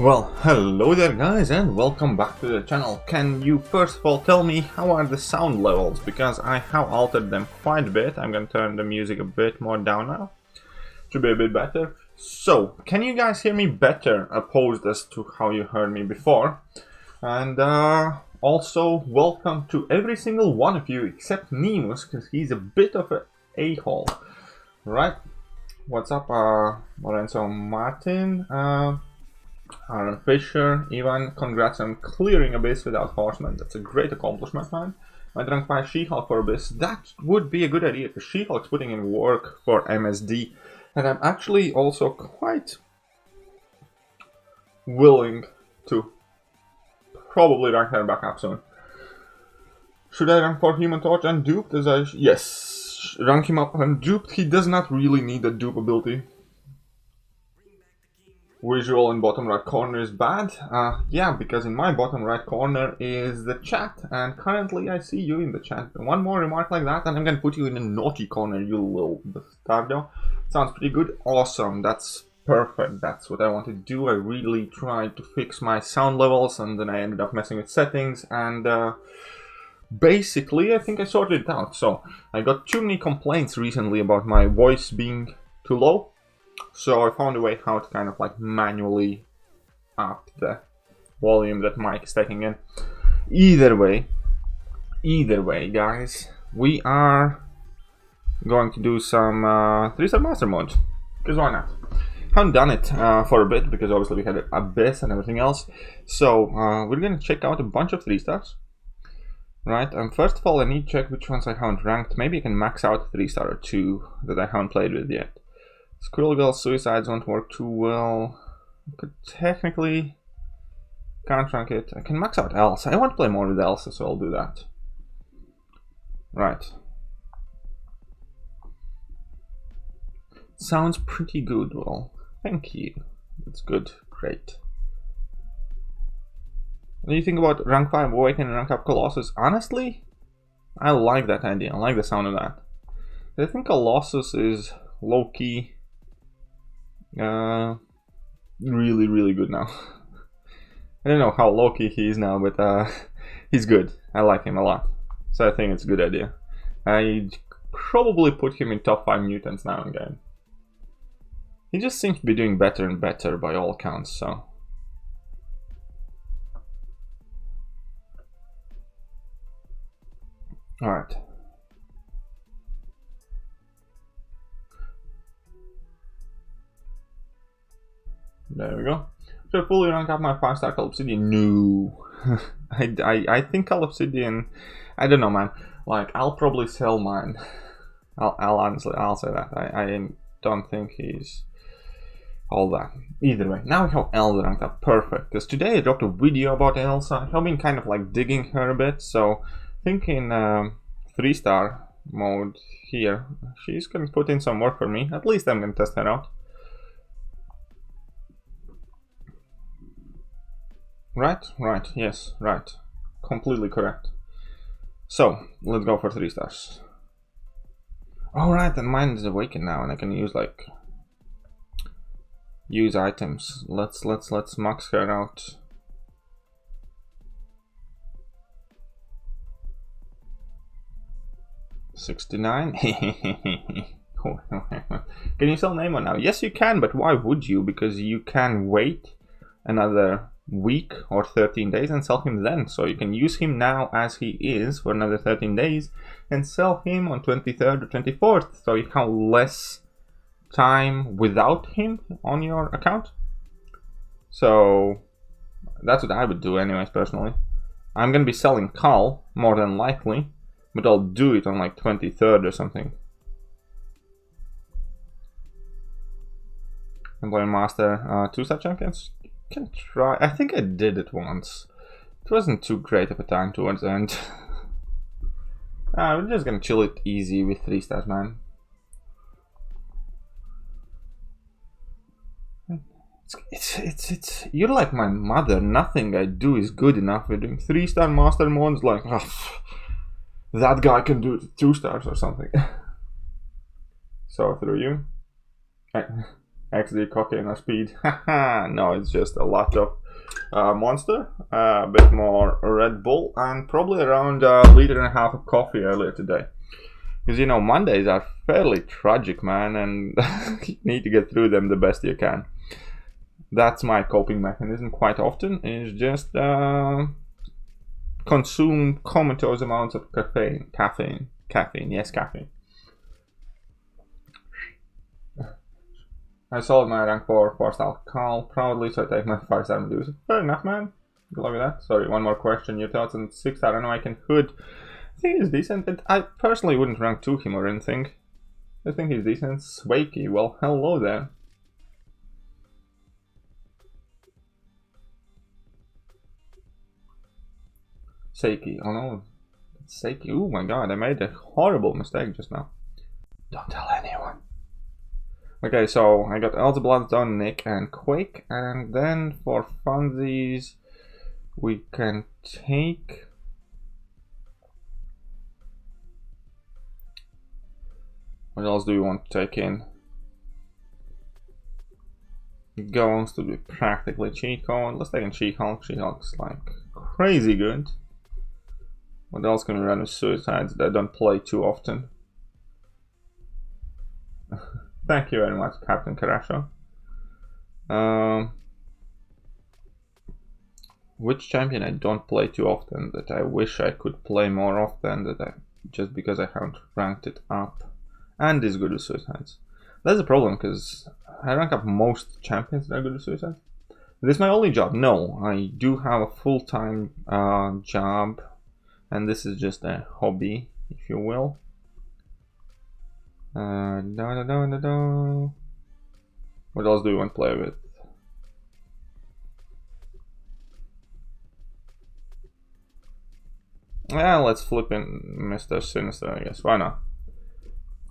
Well, hello there guys and welcome back to the channel. Can you first of all tell me how are the sound levels, because I have altered them quite a bit. I'm gonna turn the music a bit more down now to be a bit better. So, can you guys hear me better opposed as to how you heard me before? And also welcome to every single one of you except Nemus, because he's a bit of a a-hole. Right? What's up, Lorenzo Martin? Aaron Fisher, Ivan, congrats on clearing Abyss without Horseman. That's a great accomplishment, man. I drank by She-Hulk for Abyss. That would be a good idea, because She-Hulk's putting in work for MSD. And I'm actually also quite willing to probably rank her back up soon. Should I rank for Human Torch and Duped? Yes, rank him up and Duped. He does not really need a dupe ability. Visual in bottom right corner is bad. Yeah, because in my bottom right corner is the chat, and currently I see you in the chat. One more remark like that and I'm gonna put you in a naughty corner, you little bastardo. Sounds pretty good. Awesome, that's perfect. That's what I want to do. I really tried to fix my sound levels and then I ended up messing with settings, and basically I think I sorted it out. So I got too many complaints recently about my voice being too low. So I found a way how to kind of like manually up the volume that mic is taking in. Either way guys, we are going to do some 3-star master mode, because why not? Haven't done it for a bit because obviously we had Abyss and everything else. So we're gonna check out a bunch of 3-stars. Right, first of all I need to check which ones I haven't ranked. Maybe I can max out a 3-star or 2 that I haven't played with yet. Squirrel Girl Suicides won't work too well. I could technically can't rank it. I can max out Elsa. I want to play more with Elsa, so I'll do that. Right. Sounds pretty good. Well, thank you. That's good. Great. What do you think about rank 5 Awaken and rank up Colossus? Honestly, I like that idea. I like the sound of that. I think Colossus is low-key really good now. I don't know how low-key he is now, but he's good. I like him a lot, so I think it's a good idea. I'd probably put him in top 5 mutants now in game. He just seems to be doing better and better by all accounts, so alright. There we go. Should I fully rank up my 5-star Call Obsidian? No. I think Call Obsidian, I don't know, man. Like, I'll probably sell mine. I'll honestly, I'll say that. I don't think he's all that. Either way, now we have Elsa ranked up. Perfect. Because today I dropped a video about Elsa. I've been kind of like digging her a bit. So I think in 3-star mode here, she's gonna put in some work for me. At least I'm gonna test her out. Right, yes, right. Completely correct. So, let's go for 3 stars. Alright, and mine is awakened now, and I can use like use items. Let's max her out. $69. Can you sell Nemo now? Yes, you can, but why would you? Because you can wait another week or 13 days and sell him then. So you can use him now as he is for another 13 days and sell him on 23rd or 24th, so you have less time without him on your account. So that's what I would do anyways, personally. I'm gonna be selling Carl more than likely, but I'll do it on like 23rd or something. I'm playing Master 2-star champions. Can try. I think I did it once. It wasn't too great of a time towards the end. We're just gonna chill it easy with 3 stars, man. It's you're like my mother. Nothing I do is good enough. We're doing 3-star master modes, like that guy can do it 2 stars or something. So through you. XD cocaine or speed. Haha, no, it's just a lot of Monster, a bit more Red Bull, and probably around a liter and a half of coffee earlier today. Because you know, Mondays are fairly tragic, man, and you need to get through them the best you can. That's my coping mechanism quite often, is just consume comatose amounts of caffeine, yes, caffeine. I sold my rank 4 4-star Carl proudly, so I take my 5-star Medusa. Fair enough, man. Good luck with that. Sorry, one more question. Your thoughts on 6-star Anoaken Hood? I think he's decent, but I personally wouldn't rank 2 him or anything. I think he's decent. Swakey, well, hello there. Seiki, oh no. Seiki, oh my god, I made a horrible mistake just now. Don't tell anyone. Okay, so I got Elsa Bloodstone, Nick, and Quake, and then for funsies, we can take... What else do we want to take in? Ghost to be practically Chico, and let's take in She-Hulk. She-Hulk's like crazy good. What else can we run with Suicides that I don't play too often? Thank you very much, Captain Karasho. Which champion I don't play too often that I wish I could play more often, just because I haven't ranked it up and is good with Suicides. That's a problem, because I rank up most champions that are good with Suicides. Is this my only job? No, I do have a full-time job, and this is just a hobby, if you will. What else do you want to play with? Yeah, let's flip in Mr. Sinister, I guess. Why not?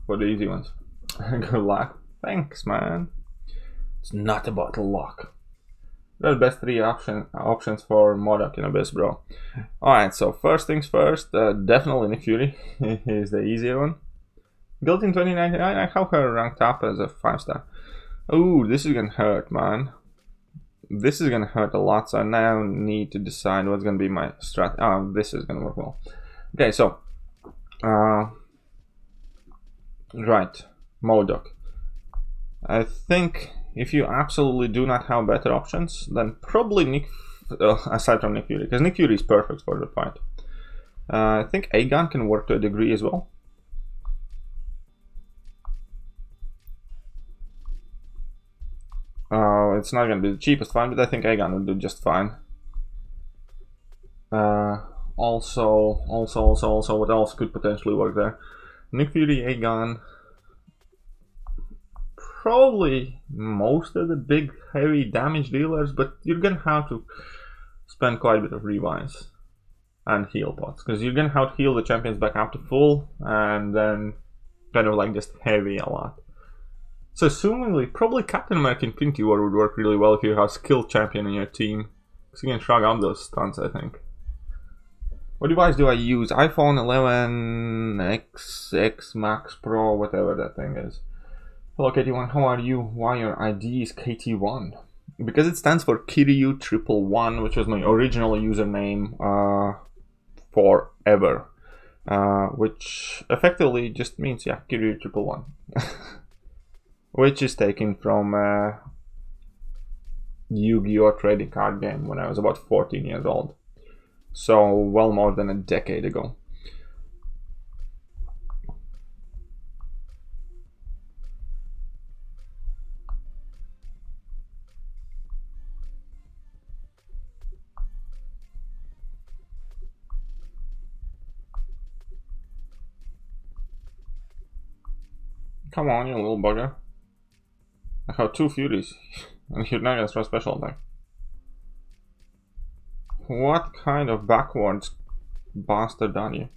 For the easy ones. Good luck. Thanks, man. It's not about luck. They're the best 3 options for Modok in Abyss, bro. Alright, so first things first, definitely Nick Fury is the easier one. Guilt in 2099, I have her ranked up as a 5-star. Ooh, this is gonna hurt, man. This is gonna hurt a lot, so I now need to decide what's gonna be my strat. Oh, this is gonna work well. Okay, so right, Modok. I think if you absolutely do not have better options, then probably aside from Nick Fury, because Nick Fury is perfect for the fight. I think Aegon can work to a degree as well. It's not going to be the cheapest find, but I think Aegon will do just fine. Also, what else could potentially work there? Nick Fury, Aegon. Probably most of the big, heavy damage dealers, but you're going to have to spend quite a bit of revives and heal pots, because you're going to have to heal the champions back up to full, and then kind of like just heavy a lot. So assumingly, probably Captain America Infinity War would work really well if you have a skilled champion in your team, because you can shrug off those stunts, I think. What device do I use? iPhone 11 X Max Pro, whatever that thing is. Hello KT1, how are you? Why your ID is KT1? Because it stands for Kiryu 111, which was my original username forever. Which effectively just means, yeah, Kiryu 111. Which is taken from Yu-Gi-Oh! Trading card game when I was about 14 years old. So, well more than a decade ago. Come on, you little bugger. I have 2 Furies, and you're not gonna throw special attack. What kind of backwards bastard are you?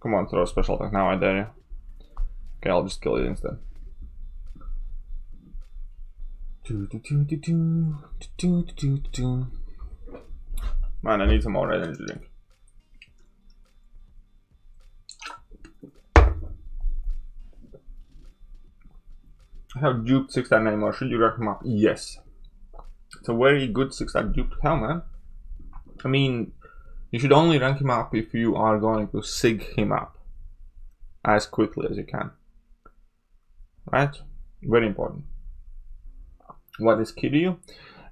Come on, throw a special attack now, I dare you. Okay, I'll just kill it instead. Man, I need some more energy drink. have duped 6-star name or should you rank him up? Yes. It's a very good 6-star dupe to have, man. I mean, you should only rank him up if you are going to sig him up as quickly as you can. Right? Very important. What is Thekiryu?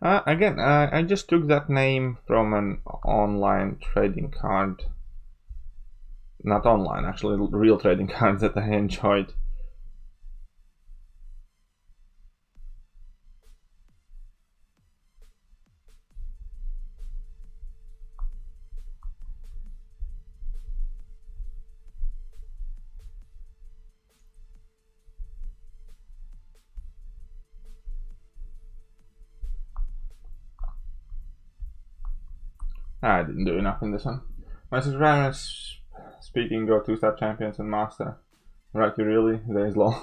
Again, I just took that name from an online trading card. Not online, actually, real trading card that I enjoyed. I didn't do enough in this one. My subscribers speaking go 2-star champions and master. Right, you really? There is low.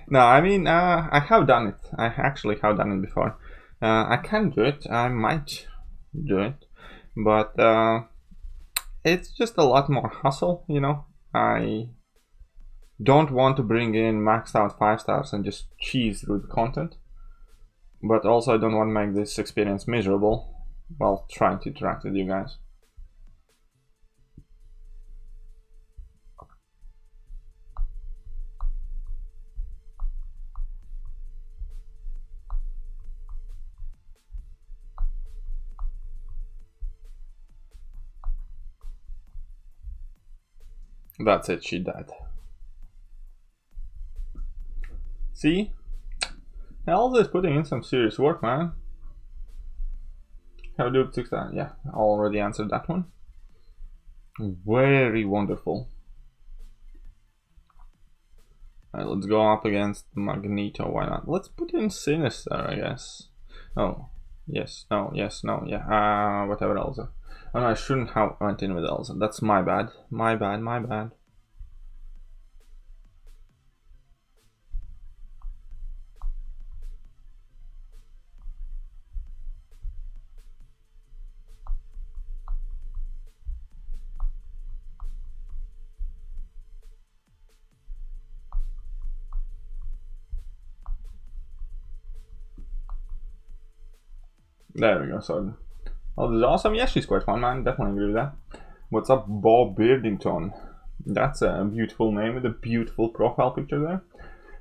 No, I mean, I have done it. I actually have done it before. I can do it. I might do it. But it's just a lot more hustle, you know? I don't want to bring in maxed out 5 stars and just cheese through the content. But also I don't want to make this experience miserable while trying to interact with you guys. That's it, she died. See? Elsa is putting in some serious work, man. How do 6-star? Yeah, I already answered that one. Very wonderful. Alright, let's go up against Magneto, why not? Let's put in Sinister, I guess. Oh, yes, no, yes, no, yeah, whatever Elsa. Oh no, I shouldn't have went in with Elsa. That's my bad. My bad, my bad. There we go, so. Oh, this is awesome. Yeah, she's quite fun, man. Definitely agree with that. What's up, Bob Beardington? That's a beautiful name with a beautiful profile picture there.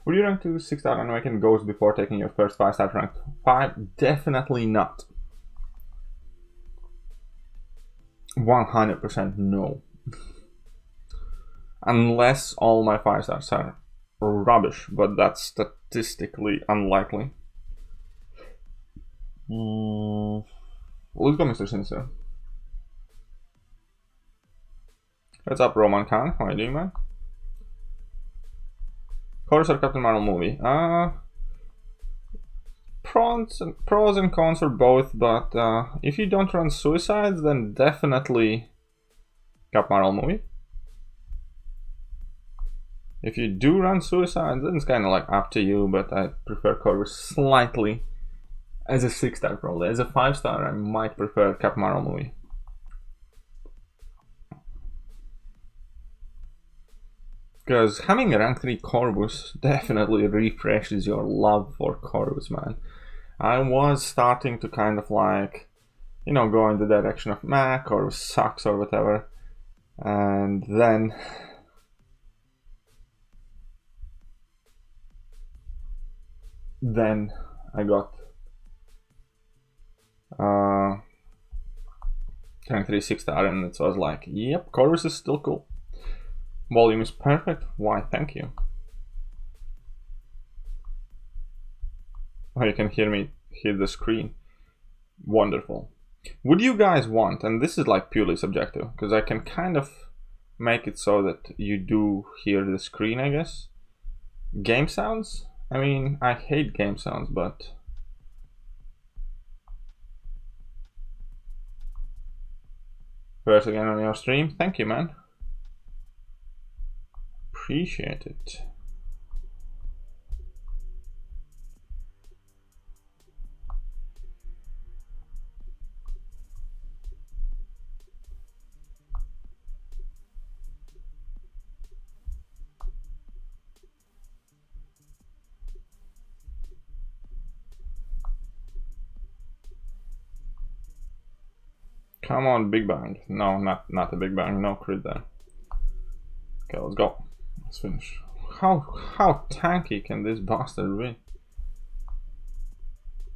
Would you rank to 6-star American Ghost before taking your first 5-star rank? 5? Definitely not. 100% no. Unless all my 5 stars are rubbish, but that's statistically unlikely. Let's go, Mr. Sinister. What's up, Roman Khan? How are you doing, man? Chorus or Captain Marvel movie? Pros and cons for both, but if you don't run suicides, then definitely Captain Marvel movie. If you do run suicides, then it's kind of like up to you, but I prefer Chorus slightly. As a 6-star probably. As a 5-star, I might prefer Captain Marvel movie. Because having a rank 3 Corvus definitely refreshes your love for Corvus, man. I was starting to kind of like, you know, go in the direction of Corvus sucks or whatever. And then I got rank 3 6-star and it was like, yep, Corvus is still cool. Volume is perfect. Why, thank you. Oh, you can hear me hit the screen. Wonderful. Would you guys want, and this is like purely subjective, because I can kind of make it so that you do hear the screen, I guess. Game sounds? I mean, I hate game sounds, but first again on your stream. Thank you, man. Appreciate it. Come on, Big Bang. No, not a Big Bang. No crit there. Okay, let's go. Let's finish. How tanky can this bastard be?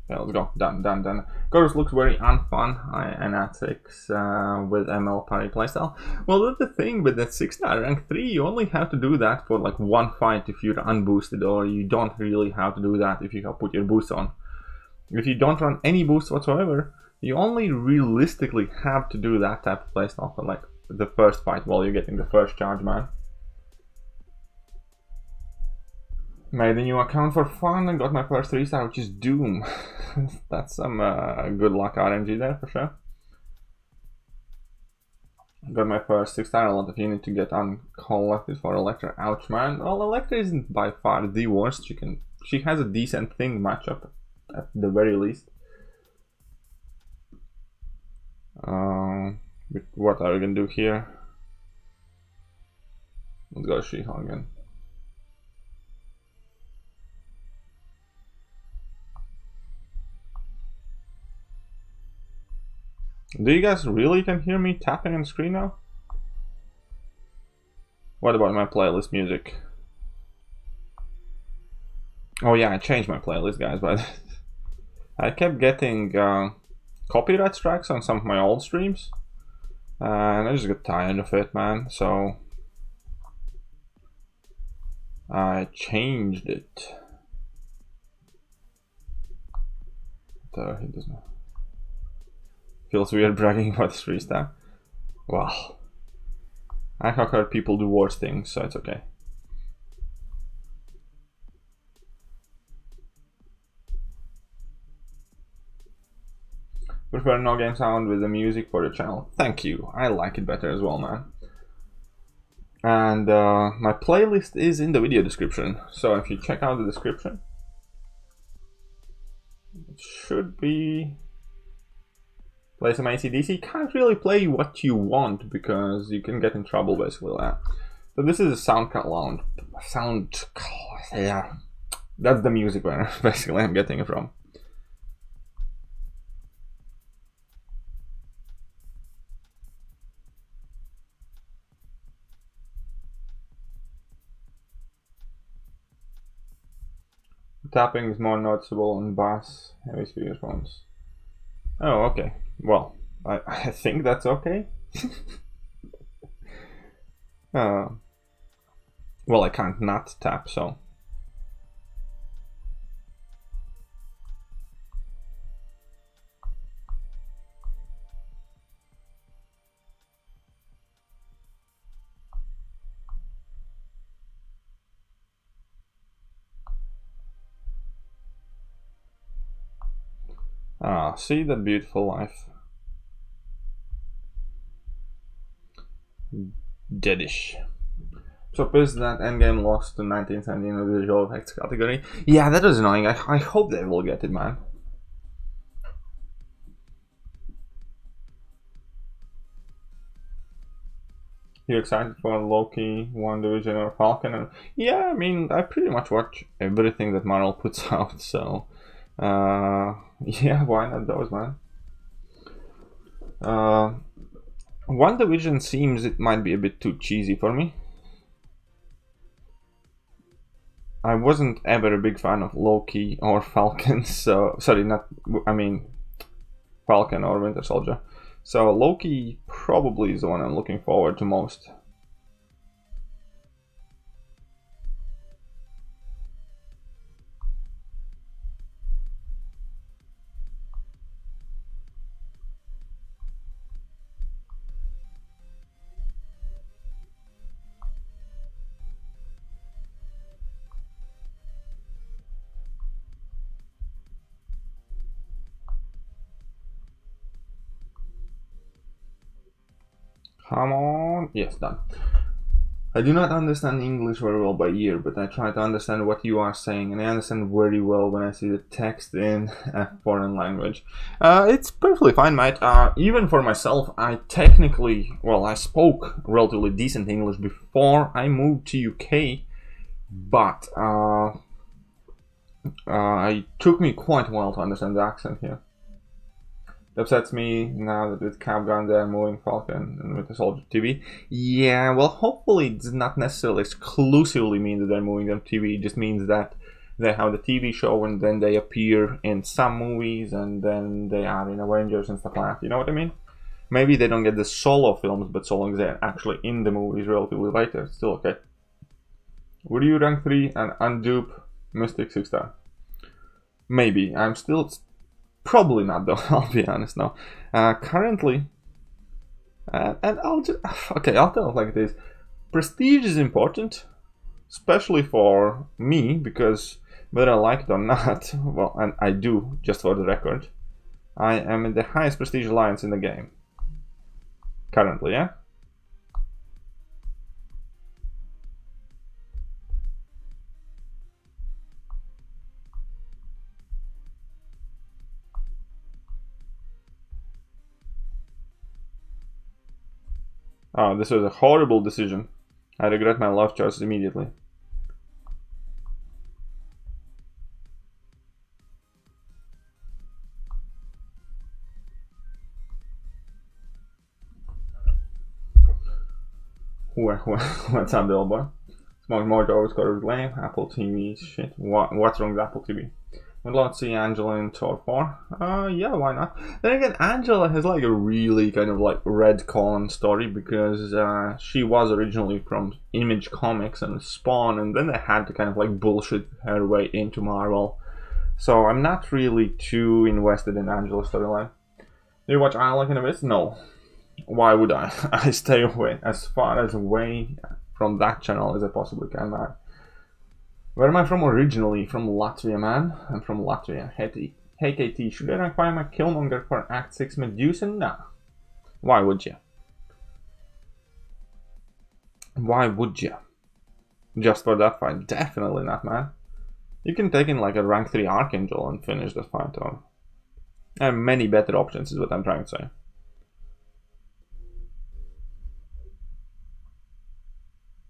Yeah, let's go. Done. Chorus looks very unfun. Anecdotes with ML parry playstyle. Well, that's the thing with that 6-star rank 3, you only have to do that for like one fight if you're unboosted, or you don't really have to do that if you have put your boost on. If you don't run any boost whatsoever, you only realistically have to do that type of playstyle for like the first fight while you're getting the first charge, man. Made a new account for fun and got my first 3-star, which is Doom. That's some good luck RNG there for sure. Got my first 6-star. A lot of unit to get uncollected for Electra. Ouch, man. Well, Electra isn't by far the worst. She has a decent thing matchup at the very least. What are we gonna do here? Let's go She-Hulk again. Do you guys really can hear me tapping on the screen now? What about my playlist music? Oh yeah, I changed my playlist, guys, but I kept getting copyright strikes on some of my old streams, and I just got tired of it, man, so I changed it. He doesn't. Feels weird bragging about this 3-star. Well, I have heard people do worse things, so it's okay. Prefer no game sound with the music for the channel. Thank you. I like it better as well, man. And my playlist is in the video description, so if you check out the description, it should be. Play some AC/DC. Can't really play what you want because you can get in trouble basically with that. So this is a soundcard lounge. Yeah, that's the music where basically I'm getting it from. Tapping is more noticeable on bass heavy speakerphones. Oh, okay. Well, I think that's okay. Well, I can't not tap, so. Ah, see that beautiful life. Deadish. So pissed that Endgame lost to 1917 in the visual effects category. Yeah, that was annoying. I hope they will get it, man. You excited for Loki, WandaVision, or Falcon? Yeah, I mean, I pretty much watch everything that Marvel puts out, so yeah, why not those, man? WandaVision seems it might be a bit too cheesy for me. I wasn't ever a big fan of Loki or Falcon, so sorry, Falcon or Winter Soldier. So Loki probably is the one I'm looking forward to most. Come on. Yes, done. I do not understand English very well by ear, but I try to understand what you are saying, and I understand very well when I see the text in a foreign language. It's perfectly fine, mate. Even for myself, I spoke relatively decent English before I moved to UK, but it took me quite a while to understand the accent here. It upsets me now that with Capgun they're moving Falcon and with the Soldier TV. Yeah, well, hopefully it does not necessarily exclusively mean that they're moving them to TV. It just means that they have the TV show and then they appear in some movies and then they are in Avengers and stuff like that. You know what I mean? Maybe they don't get the solo films, but so long as they're actually in the movies relatively later, it's still okay. Would you rank 3 and undupe Mystic 6-star? Maybe. I'm still... Probably not though, I'll be honest now. Currently... and I'll just... Okay, I'll tell it like this. Prestige is important. Especially for me, because whether I like it or not, well, and I do, just for the record, I am in the highest prestige alliance in the game. Currently, yeah? Oh, this was a horrible decision. I regret my life choices immediately. What's up, Bill boy? Smoke more doors, got a lame. Apple TV shit. What's wrong with Apple TV? Would love to see Angela in Thor 4. Yeah, why not? Then again, Angela has like a really kind of like red-colon story because she was originally from Image Comics and Spawn, and then they had to kind of like bullshit her way into Marvel. So I'm not really too invested in Angela's storyline. Do you watch I Like an Abyss? No. Why would I? I stay away as far as away from that channel as I possibly can, man. Where am I from originally? From Latvia, man. I'm from Latvia. Hey KT, should I rank 5 my Killmonger for Act 6 Medusa? Nah. Why would you? Why would you? Just for that fight? Definitely not, man. You can take in like a rank 3 Archangel and finish the fight, or... I have many better options is what I'm trying to say.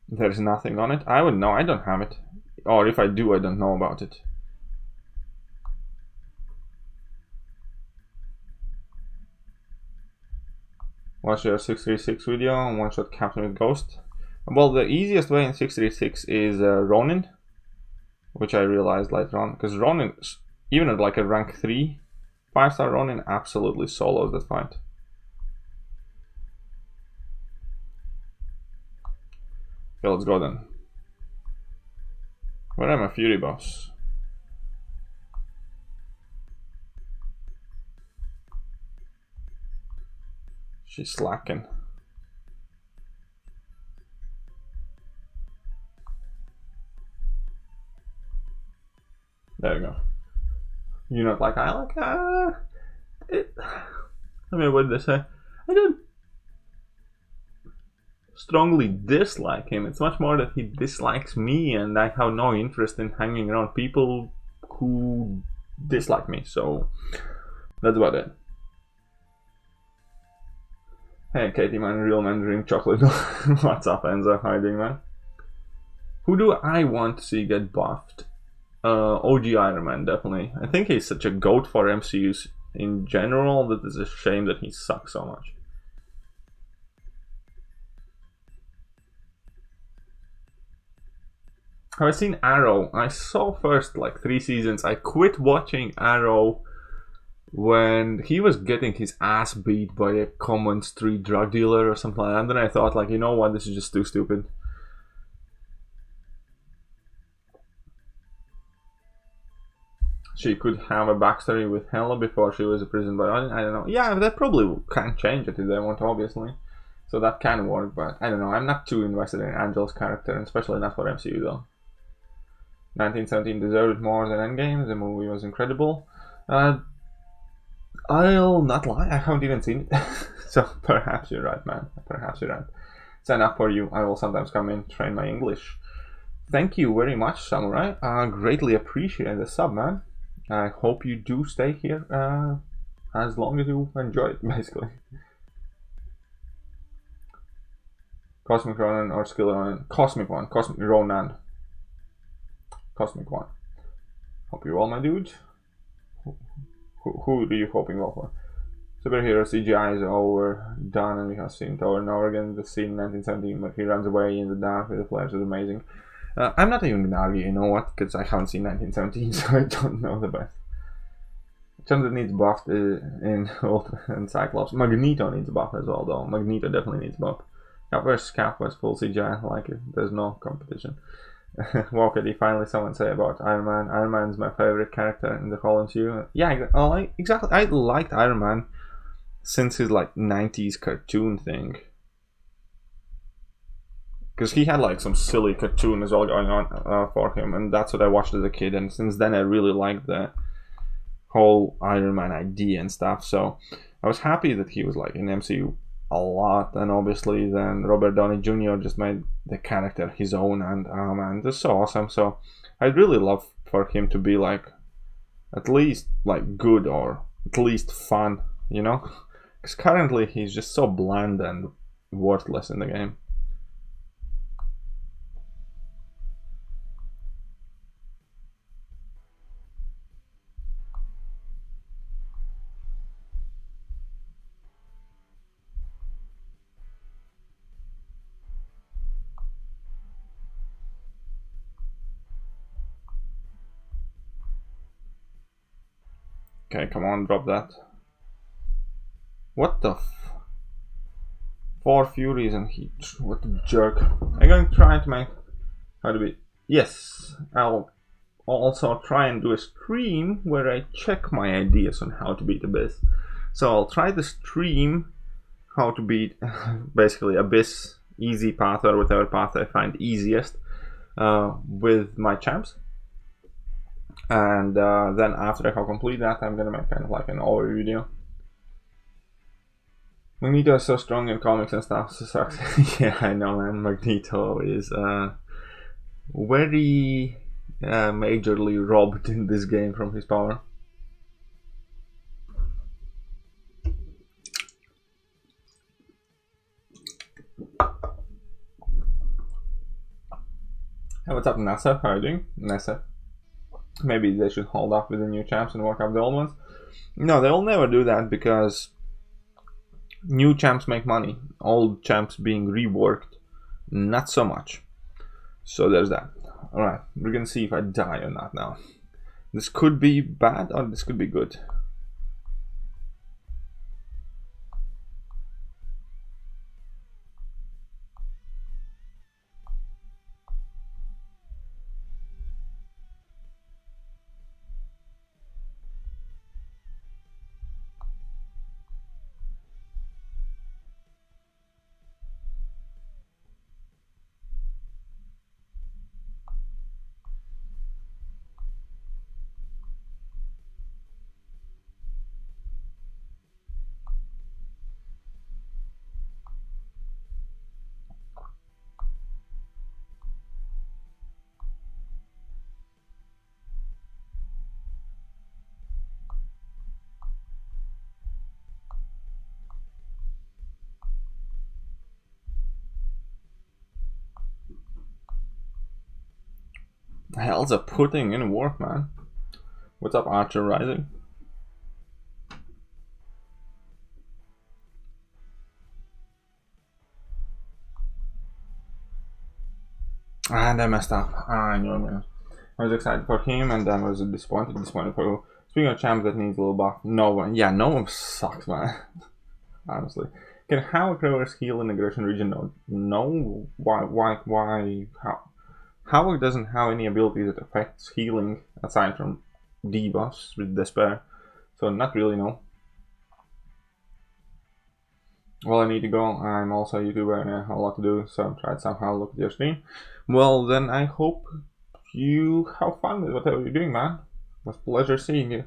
There's nothing on it? I would know, I don't have it. Or if I do, I don't know about it. Watch your 636 video on one shot captain with Ghost. Well, the easiest way in 636 is Ronin, which I realized later on, because Ronin, even at like a rank 3, 5-star Ronin absolutely solos that fight. Okay, let's go then. Where am I, Fury Boss? She's slacking. There we go. You not like I like? I mean, what did they say? I don't strongly dislike him. It's much more that he dislikes me, and I have no interest in hanging around people who dislike me. So that's about it. Hey, Katie, man, real man drink chocolate. What's up, Enzo? How you doing, man? Who do I want to see get buffed? OG Iron Man, definitely. I think he's such a goat for MCUs in general that it's a shame that he sucks so much. Have I seen Arrow? I saw first like 3 seasons. I quit watching Arrow when he was getting his ass beat by a common street drug dealer or something like that. And then I thought, like, you know what, this is just too stupid. She could have a backstory with Hela before she was imprisoned by Odin. I don't know. Yeah, that probably can change it if they want, obviously. So that can work, but I don't know. I'm not too invested in Angel's character, and especially not for MCU though. 1917 deserved more than Endgame. The movie was incredible. I'll not lie, I haven't even seen it. So perhaps you're right, man. Perhaps you're right. Sign up for you. I will sometimes come in, train my English. Thank you very much, Samurai. I greatly appreciate the sub, man. I hope you do stay here as long as you enjoy it, basically. Cosmic Ronan or Skill Ronan? Cosmic one. Cosmic Ronan. Cosmic one. Hope you're well, my dude. Who are you hoping well for? Superhero CGI is overdone, and we have seen it over and over again. The scene in 1917 where he runs away in the dark with the flares is amazing. I'm not even gonna argue, you know what, because I haven't seen 1917, so I don't know the best. Chance that needs buffed in Ultra and Cyclops. Magneto needs buff as well, though. Magneto definitely needs buff. Cap vs. Cap was full CGI, I like it. There's no competition. What could he finally someone say about Iron Man? Iron Man's my favorite character in the whole MCU. Yeah, exactly. I liked Iron Man since his like 90s cartoon thing. Because he had like some silly cartoon as well going on for him, and that's what I watched as a kid, and since then I really liked the whole Iron Man idea and stuff, so I was happy that he was like in MCU a lot, and obviously then Robert Downey Jr. just made the character his own, and man, this is so awesome. So I'd really love for him to be like at least like good or at least fun, you know, because currently he's just so bland and worthless in the game. Okay, come on, drop that. What the Four Furies and he... What the jerk. I'm going to try to make... How to be... Yes, I'll also try and do a stream where I check my ideas on how to beat Abyss. So I'll try to stream how to beat basically Abyss, easy path or whatever path I find easiest with my champs. And then after I have completed that, I'm gonna make kind of like an overview video. Magneto is so strong in comics and stuff, so sucks. Yeah, I know, man. Magneto is very majorly robbed in this game from his power. Hey, what's up, NASA? How are you doing? NASA. Maybe they should hold off with the new champs and work up the old ones. No, they'll never do that because new champs make money. Old champs being reworked, not so much. So there's that. Alright, we're gonna see if I die or not now. This could be bad or this could be good. The hell's a putting in work, man? What's up, Archer Rising? And I messed up. I knew, man. I was excited for him, and then I was disappointed for who. Speaking of champs that needs a little buff, Nova. Yeah, Nova sucks, man. Honestly. Can Havoc reverse heal in aggression region? No. Why? How? Havoc doesn't have any ability that affects healing aside from debuffs with Despair, so not really, no. Well, I need to go. I'm also a YouTuber and I have a lot to do, so I'll try to somehow look at your stream. Well, then I hope you have fun with whatever you're doing, man. It was a pleasure seeing you.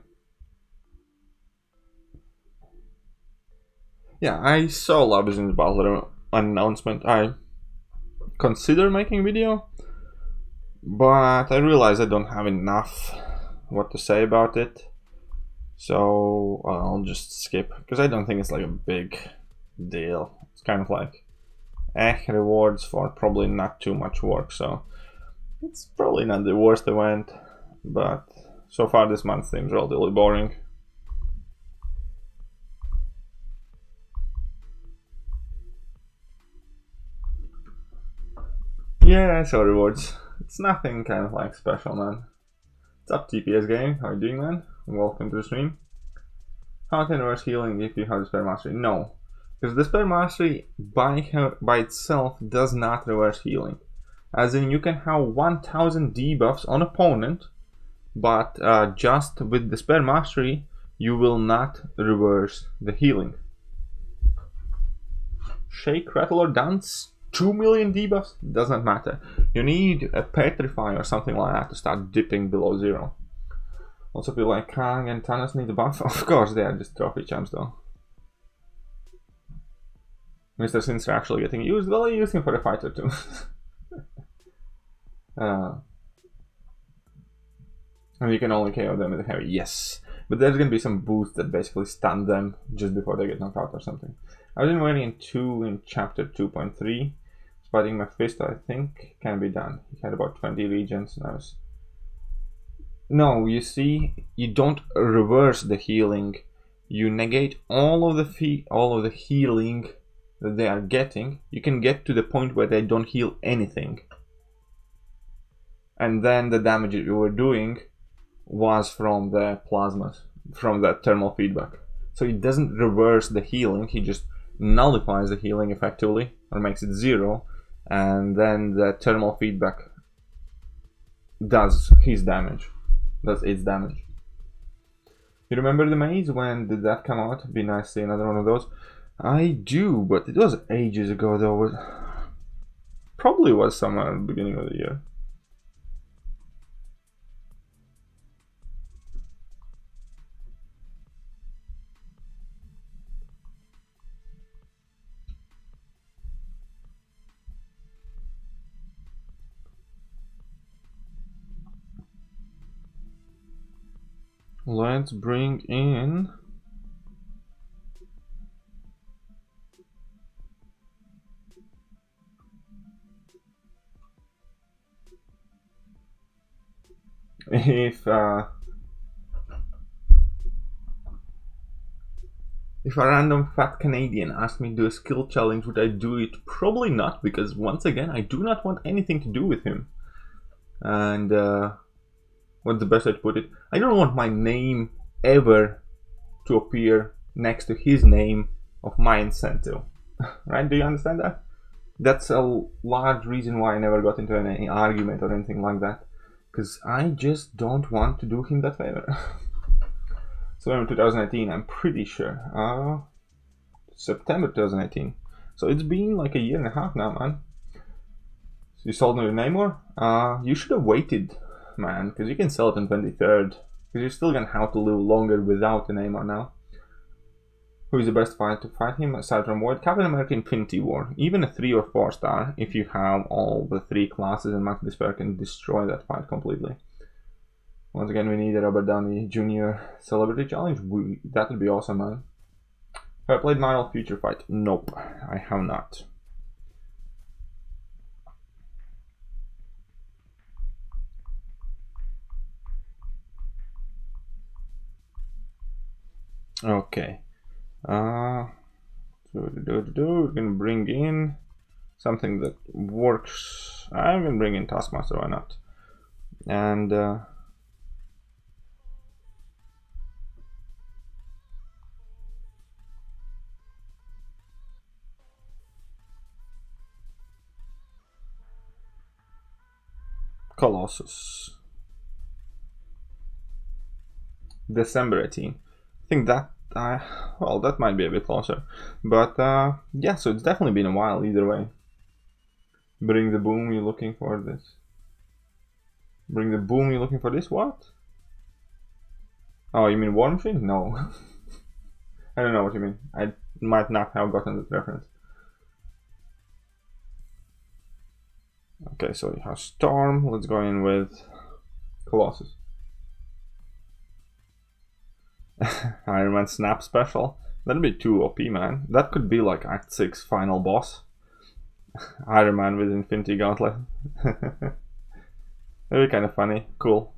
Yeah, I saw Lobbies in the Butler announcement. I consider making a video, but I realize I don't have enough what to say about it, so I'll just skip, because I don't think it's like a big deal. It's kind of like rewards for probably not too much work, so it's probably not the worst event, but so far this month seems relatively boring. Yeah, so rewards. It's nothing kind of like special, man. What's up, TPS game? How are you doing, man? Welcome to the stream. How can reverse healing if you have the spare mastery? No, because the spare mastery by itself does not reverse healing. As in, you can have 1000 debuffs on opponent, but just with the spare mastery, you will not reverse the healing. Shake, rattle, or dance. 2 million debuffs? Doesn't matter. You need a petrify or something like that to start dipping below 0. Also, people like Kang and Thanos need a buff. Of course, they are just trophy champs though. Mr. Sins are actually getting used. Well, I use him for a fighter too. And you can only KO them with a heavy. Yes. But there's gonna be some boosts that basically stun them just before they get knocked out or something. I was in variant 2 in chapter 2.3. Fighting Mephisto, I think, can be done. He had about 20 regions. No, you see, you don't reverse the healing. You negate all of the healing that they are getting. You can get to the point where they don't heal anything. And then the damage that you were doing was from the plasmas, from that thermal feedback. So it doesn't reverse the healing, he just nullifies the healing effectively, or makes it 0, and then the thermal feedback does its damage. You remember the maze? When did that come out? Be nice to see another one of those. I do, but it was ages ago though. Probably was somewhere at the beginning of the year. Let's bring in if a random fat Canadian asked me to do a skill challenge, would I do it? Probably not, because once again, I do not want anything to do with him. And what's the best way to put it? I don't want my name ever to appear next to his name of my incentive. Right? Do you understand that? That's a large reason why I never got into any argument or anything like that. Because I just don't want to do him that favor. So in 2018, I'm pretty sure. September 2018. So it's been like a year and a half now, man. So you sold me your Namor? You should have waited, man, because you can sell it on 23rd. Because you're still gonna have to live longer without the Namor now. Who is the best fighter to fight him aside from Void? Captain America Infinity War. Even a 3 or 4 star, if you have all the 3 classes and Max Despair, can destroy that fight completely. Once again, we need a Robert Downey Jr. Celebrity Challenge. That would be awesome, man. Have I played Marvel Future Fight? Nope, I have not. Okay. We're gonna bring in something that works. I'm gonna bring in Taskmaster, why not? And Colossus. December 18. I think that well, that might be a bit closer, but yeah, so it's definitely been a while either way. Bring the boom, you're looking for this. Bring the boom, you're looking for this? What? Oh, you mean War Machine? No. I don't know what you mean. I might not have gotten that reference. Okay, so you have Storm. Let's go in with Colossus. Iron Man Snap Special. That'd be too OP, man. That could be like Act 6 final boss. Iron Man with Infinity Gauntlet. That'd be kind of funny. Cool.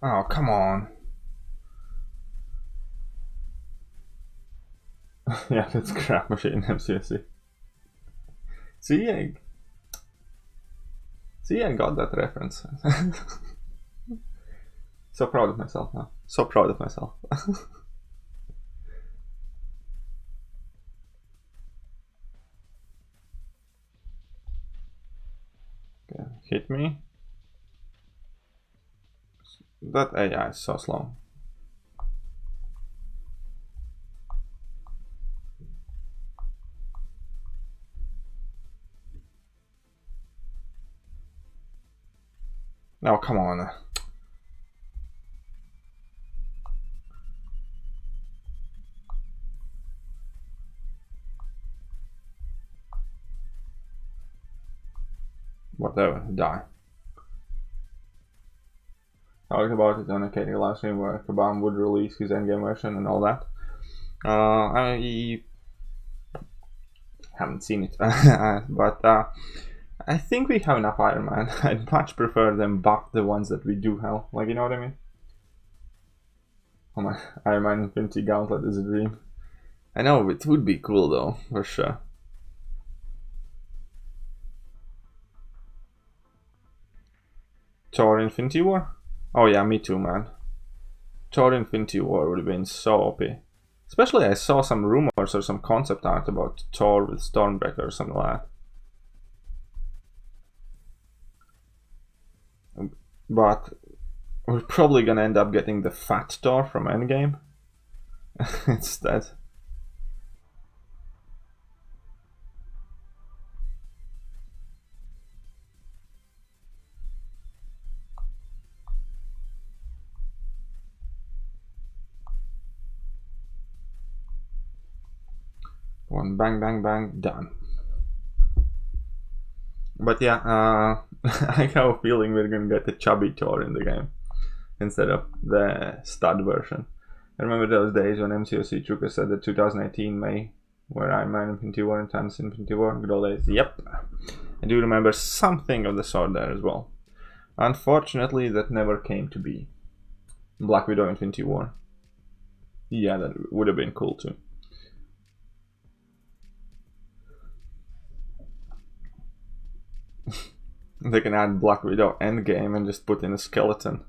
Oh, come on. Yeah, that's crap machine, MCSC. See, I got that reference. So proud of myself now. So proud of myself. Okay, hit me. That AI is so slow. Now, come on. Whatever, die. Talked about it on a KD live stream where Kabam would release his endgame version and all that. I haven't seen it, but I think we have enough Iron Man. I'd much prefer them buff the ones that we do have. Like, you know what I mean? Oh my, Iron Man Infinity Gauntlet is a dream. I know, it would be cool though, for sure. Thor Infinity War? Oh yeah, me too, man. Thor Infinity War would have been so OP. Especially I saw some rumors or some concept art about Thor with Stormbreaker or something like that. But we're probably gonna end up getting the fat Thor from Endgame instead. One bang, bang, bang, done. But yeah, I have a feeling we're gonna get the chubby Thor in the game instead of the stud version. I remember those days when MCOC Trucker said that 2018 May, where Iron Man Infinity War and Thanos Infinity War, good old days. Yep, I do remember something of the sort there as well. Unfortunately, that never came to be. Black Widow Infinity War. Yeah, that would have been cool too. They can add Black Widow Endgame and just put in a skeleton.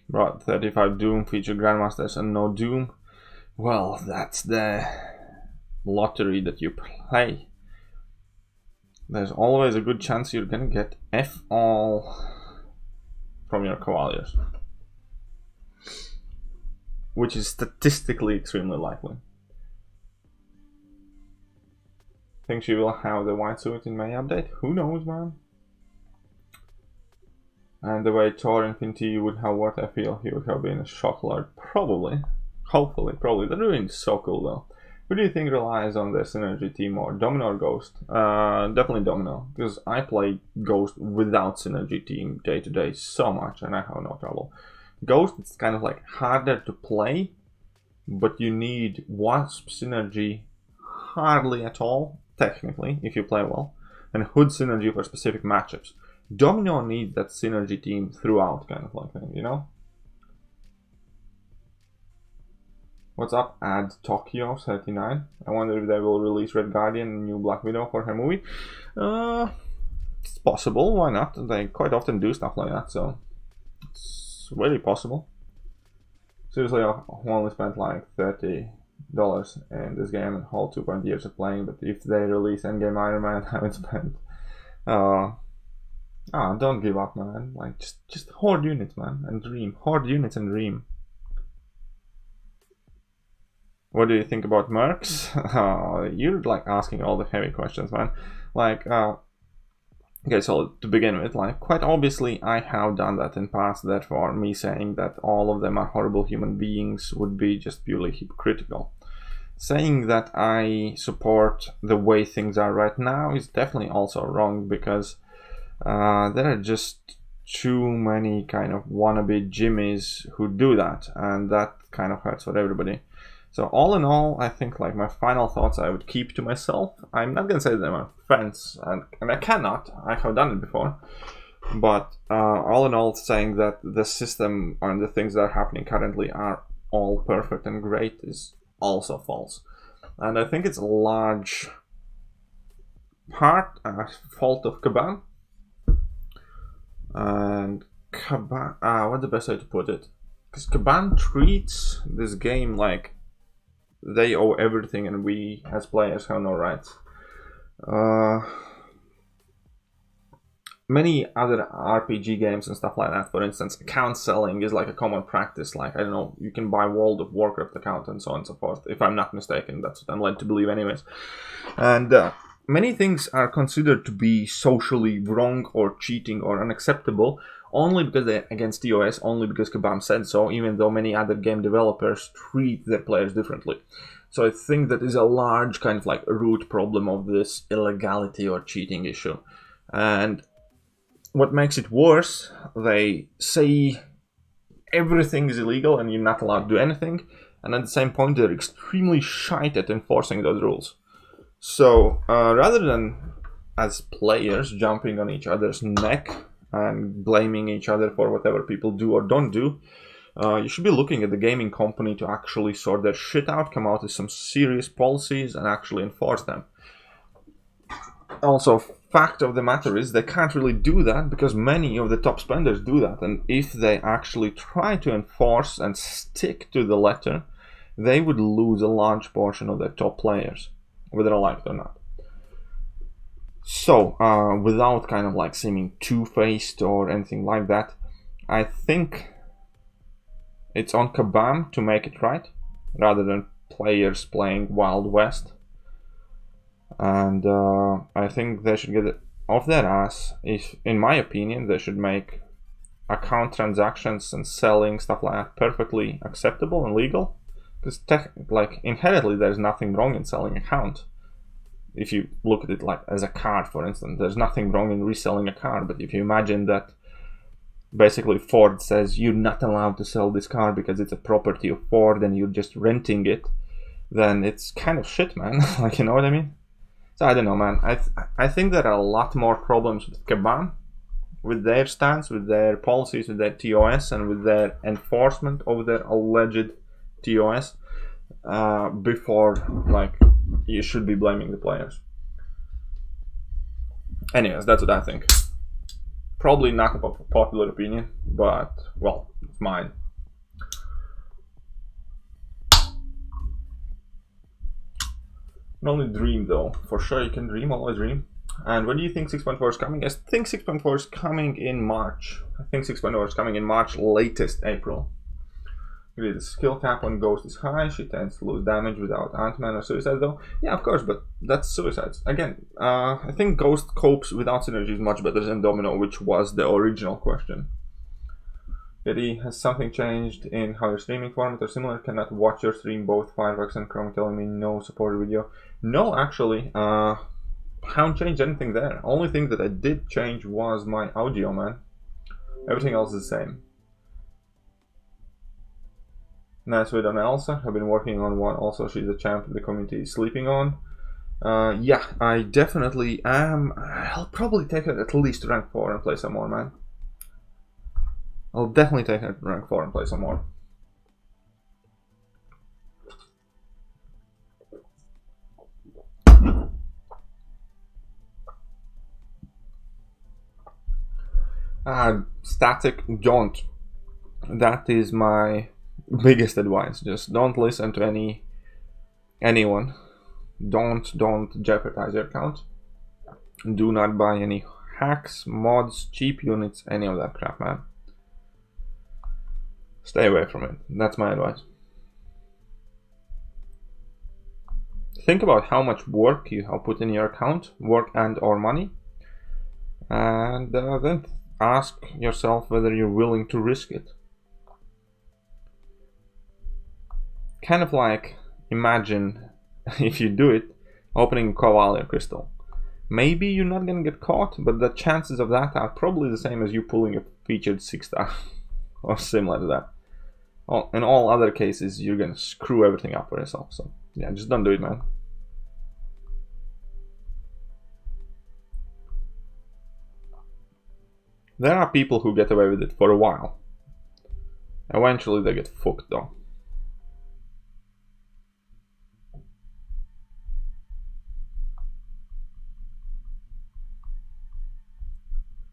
Right, 35 Doom feature Grandmasters and no Doom. Well, that's the lottery that you play. There's always a good chance you're gonna get F all from your Cavaliers, which is statistically extremely likely. Think she will have the white suit in May update? Who knows, man? And the way Thor Infinity would have what I feel he would have been a shock lord. Probably. Hopefully, probably. They're doing so cool though. Who do you think relies on the synergy team more? Domino or Ghost? Definitely Domino. Because I play Ghost without synergy team day to day so much and I have no trouble. Ghost, it's kind of like harder to play, but you need Wasp synergy hardly at all, technically, if you play well. And Hood synergy for specific matchups. Domino needs that synergy team throughout, kind of like thing, you know? What's up? Add Tokyo 39. I wonder if they will release Red Guardian and new Black Widow for her movie. It's possible, why not? They quite often do stuff like that, so it's really possible. Seriously, I've only spent like $30 in this game and whole 2 years of playing, but if they release Endgame Iron Man, I haven't spent. Don't give up, man. Like, just hoard units, man, and dream. Hoard units and dream. What do you think about mercs? You're like asking all the heavy questions, man. Like, okay, so to begin with, like, quite obviously I have done that in past, therefore me saying that all of them are horrible human beings would be just purely hypocritical. Saying that I support the way things are right now is definitely also wrong, because there are just too many kind of wannabe Jimmies who do that, and that kind of hurts for everybody. So all in all, I think like my final thoughts I would keep to myself. I'm not gonna say that I'm a fence, and I cannot. I have done it before. But all in all, saying that the system and the things that are happening currently are all perfect and great is also false. And I think it's a large part fault of Kabam. And Kabam, what's the best way to put it? Because Kabam treats this game like they owe everything and we as players have no rights. Many other RPG games and stuff like that, for instance, account selling is like a common practice. Like, I don't know, you can buy World of Warcraft account and so on and so forth. If I'm not mistaken, that's what I'm led to believe anyways. And many things are considered to be socially wrong or cheating or unacceptable only because they're against TOS, only because Kabam said so, even though many other game developers treat their players differently. So I think that is a large kind of like root problem of this illegality or cheating issue. And what makes it worse, they say everything is illegal and you're not allowed to do anything, and at the same point they're extremely shite at enforcing those rules. So rather than as players jumping on each other's neck and blaming each other for whatever people do or don't do, you should be looking at the gaming company to actually sort their shit out, come out with some serious policies and actually enforce them. Also, fact of the matter is they can't really do that because many of the top spenders do that, and if they actually try to enforce and stick to the letter, they would lose a large portion of their top players, whether I like it or not. So, without kind of like seeming two-faced or anything like that, I think it's on Kabam to make it right, rather than players playing Wild West. And I think they should get it off their ass. If, in my opinion, they should make account transactions and selling stuff like that perfectly acceptable and legal. Because like inherently, there's nothing wrong in selling account. If you look at it like as a car, for instance, there's nothing wrong in reselling a car. But if you imagine that basically Ford says you're not allowed to sell this car because it's a property of Ford and you're just renting it, then it's kind of shit, man. Like, you know what I mean? So I don't know, man. I think there are a lot more problems with Kabam, with their stance, with their policies, with their TOS, and with their enforcement of their alleged TOS, before, like, you should be blaming the players. Anyways, that's what I think. Probably not a popular opinion, but, well, it's mine. Only dream though. For sure you can dream, always dream. And when do you think 6.4 is coming? I think 6.4 is coming in March. I think 6.4 is coming in March, latest April. The skill cap on Ghost is high. She tends to lose damage without Ant-Man or Suicide though. Yeah, of course, but that's Suicides. Again, I think Ghost copes without synergies much better than Domino, which was the original question. Eddie, has something changed in how your streaming format or similar? Cannot watch your stream, both Firefox and Chrome telling me no supported video. No, actually, haven't changed anything there. Only thing that I did change was my audio, man. Everything else is the same. Nice with on Elsa. I've been working on one. Also, she's a champ the community is sleeping on. Yeah, I definitely am. I'll probably take her at least rank 4 and play some more, man. I'll definitely take her to rank 4 and play some more. Static, don't. That is my biggest advice. Just don't listen to anyone. Don't jeopardize your account. Do not buy any hacks, mods, cheap units, any of that crap, man. Stay away from it. That's my advice. Think about how much work you have put in your account, work and or money, and then ask yourself whether you're willing to risk it. Kind of like Imagine if you do it, opening a Kovalia crystal. Maybe you're not gonna get caught, but the chances of that are probably the same as you pulling a featured 6-star or similar to that. In all other cases, you're gonna screw everything up for yourself. So yeah, just don't do it, man. There are people who get away with it for a while. Eventually they get fucked though.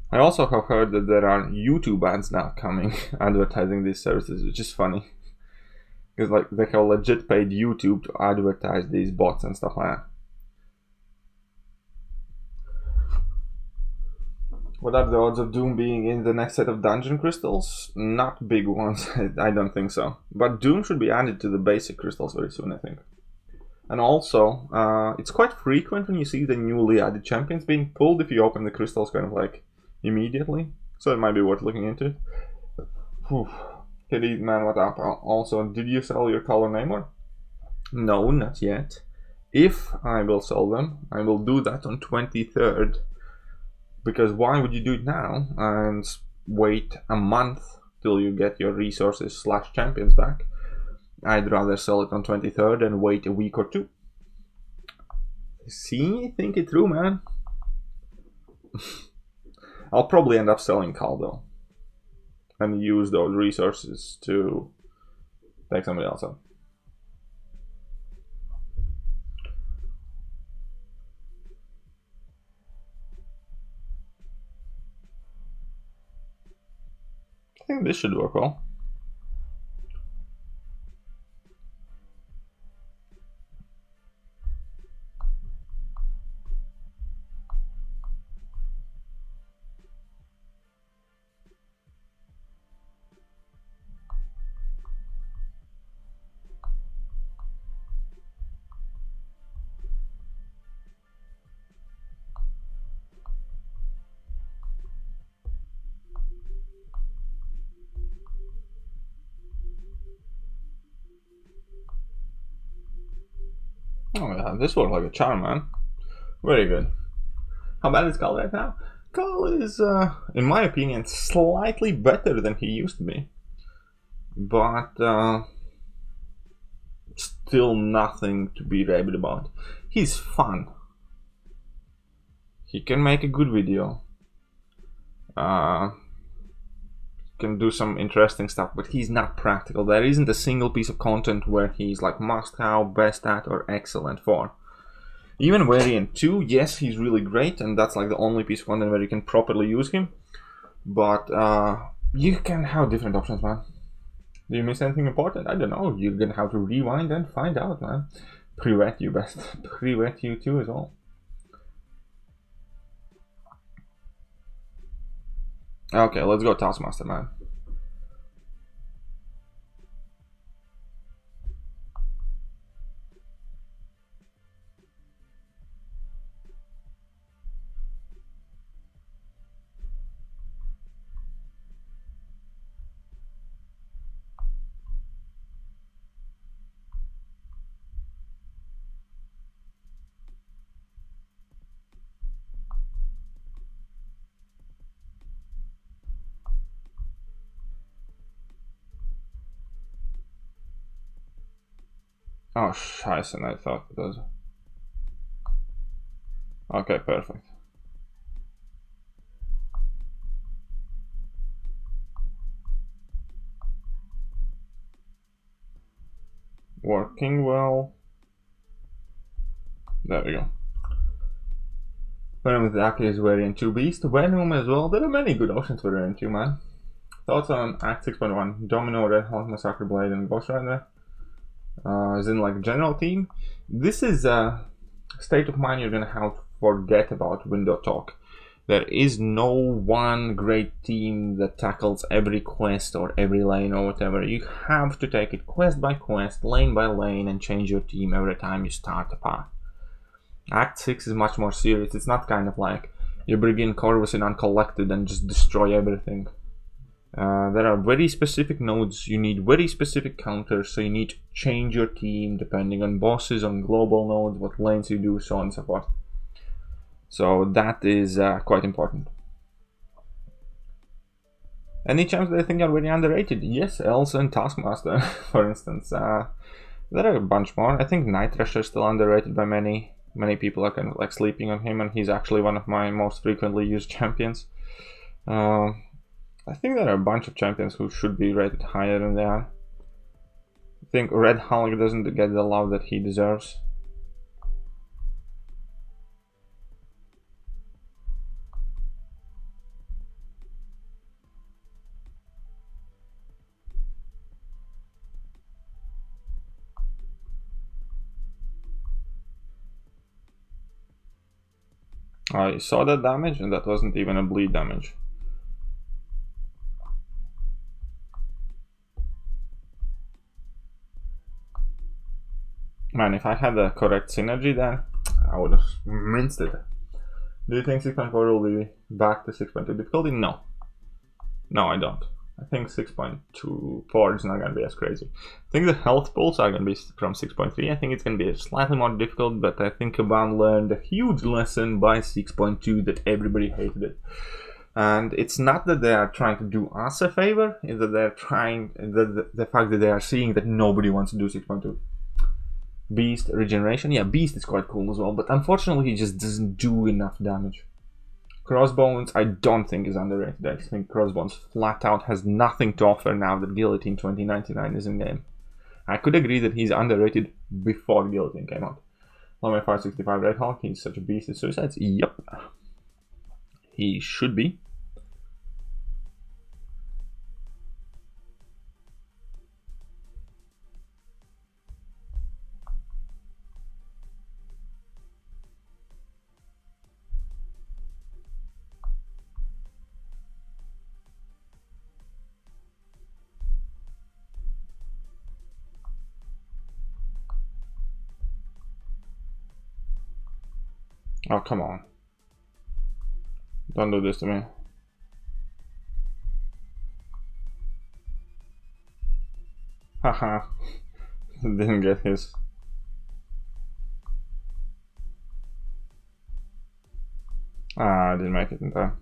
I also have heard that there are YouTube ads now coming advertising these services, which is funny. Because like they have legit paid YouTube to advertise these bots and stuff like that. What are the odds of Doom being in the next set of dungeon crystals? Not big ones, I don't think so. But Doom should be added to the basic crystals very soon, I think. And also, it's quite frequent when you see the newly added champions being pulled if you open the crystals kind of like immediately. So it might be worth looking into. Kitty man, what up? Also, did you sell your color Namor? No, not yet. If I will sell them, I will do that on 23rd. Because why would you do it now and wait a month till you get your resources / champions back? I'd rather sell it on 23rd and wait a week or two. See? Think it through, man. I'll probably end up selling Cal though. And use those resources to take somebody else out. I think this should work well. Oh yeah, this worked like a charm, man. Very good. How bad is Carl right now? Carl is, in my opinion, slightly better than he used to be. But, still nothing to be raved about. He's fun. He can make a good video. Can do some interesting stuff, but he's not practical. There isn't a single piece of content where he's like must have, best at, or excellent for. Even Variant 2, yes, he's really great, and that's like the only piece of content where you can properly use him. But you can have different options, man. Do you miss anything important? I don't know. You're gonna have to rewind and find out, man. Privet you best. Privet you too as well. Okay, let's go Taskmaster, man. Oh, scheiße, I thought it was. Okay, perfect. Working well. There we go. Venom exactly is Variant 2 Beast. Venom as well. There are many good options for Variant 2, man. Thoughts on Act 6.1? Domino, Red Hawk, Massacre Blade, and Ghost Rider. As in like general theme. This is a state of mind you're gonna have to forget about window talk. There is no one great team that tackles every quest or every lane or whatever. You have to take it quest by quest, lane by lane, and change your team every time you start a path. Act 6 is much more serious. It's not kind of like you bring in Corvus and Uncollected and just destroy everything. There are very specific nodes, you need very specific counters, so you need to change your team depending on bosses, on global nodes, what lanes you do, so on and so forth. So that is quite important. Any champs that I think are very underrated? Yes, Elsa and Taskmaster, for instance. There are a bunch more. I think Night Thrasher is still underrated by many. Many people are kind of like sleeping on him, and he's actually one of my most frequently used champions. I think there are a bunch of champions who should be rated higher than they are. I think Red Hulk doesn't get the love that he deserves. I saw that damage, and that wasn't even a bleed damage. Man, if I had the correct synergy there, I would have minced it. Do you think 6.4 will be back to 6.2 difficulty? No. No, I don't. I think 6.24 is not going to be as crazy. I think the health pulls are going to be from 6.3. I think it's going to be slightly more difficult, but I think Kabam learned a huge lesson by 6.2 that everybody hated it. And it's not that they are trying to do us a favor, it's that they're trying, the fact that they are seeing that nobody wants to do 6.2. Beast regeneration, yeah, Beast is quite cool as well, but unfortunately he just doesn't do enough damage. Crossbones I don't think is underrated. I think Crossbones flat out has nothing to offer now that Guillotine 2099 is in game. I could agree that he's underrated before Guillotine came out. Love my 565 Red Hulk, he's such a beast at suicides. Yep. He should be. Oh, come on. Don't do this to me. Haha. Didn't get his. Ah, I didn't make it in time.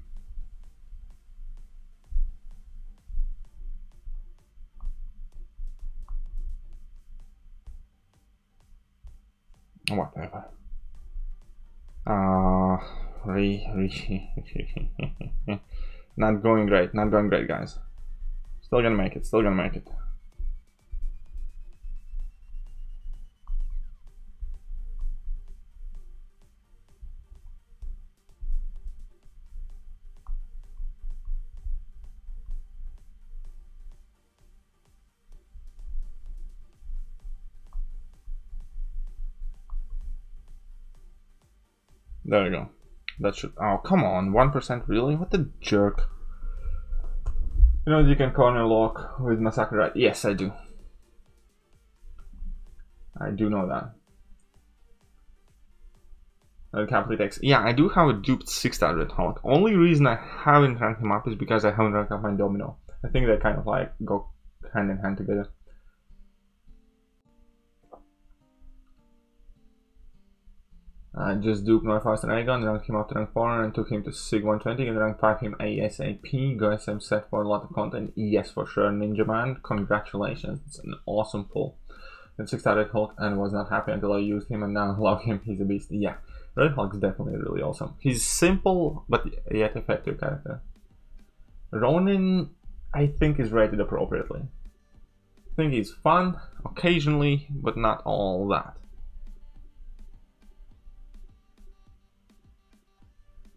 Whatever. Not going great, guys. Still gonna make it, There you go. That should. Oh, come on. 1% really? What a jerk. You know you can corner lock with Massacre, right? Yes, I do. I do know that. Complete X. Yeah, I do have a duped 6-star Red Hulk. Only reason I haven't ranked him up is because I haven't ranked up my Domino. I think they kind of like go hand in hand together. I just duped my fast Aegon, ranked him up to rank 4 and took him to Sig 120 and rank 5 him ASAP. Guys, I'm set for a lot of content. Yes, for sure, Ninja Man. Congratulations, it's an awesome pull. And 6-star Red Hulk and was not happy until I used him and now I love him, he's a beast. Yeah, Red Hulk's definitely really awesome. He's simple but yet effective character. Ronin, I think, is rated appropriately. I think he's fun, occasionally, but not all that.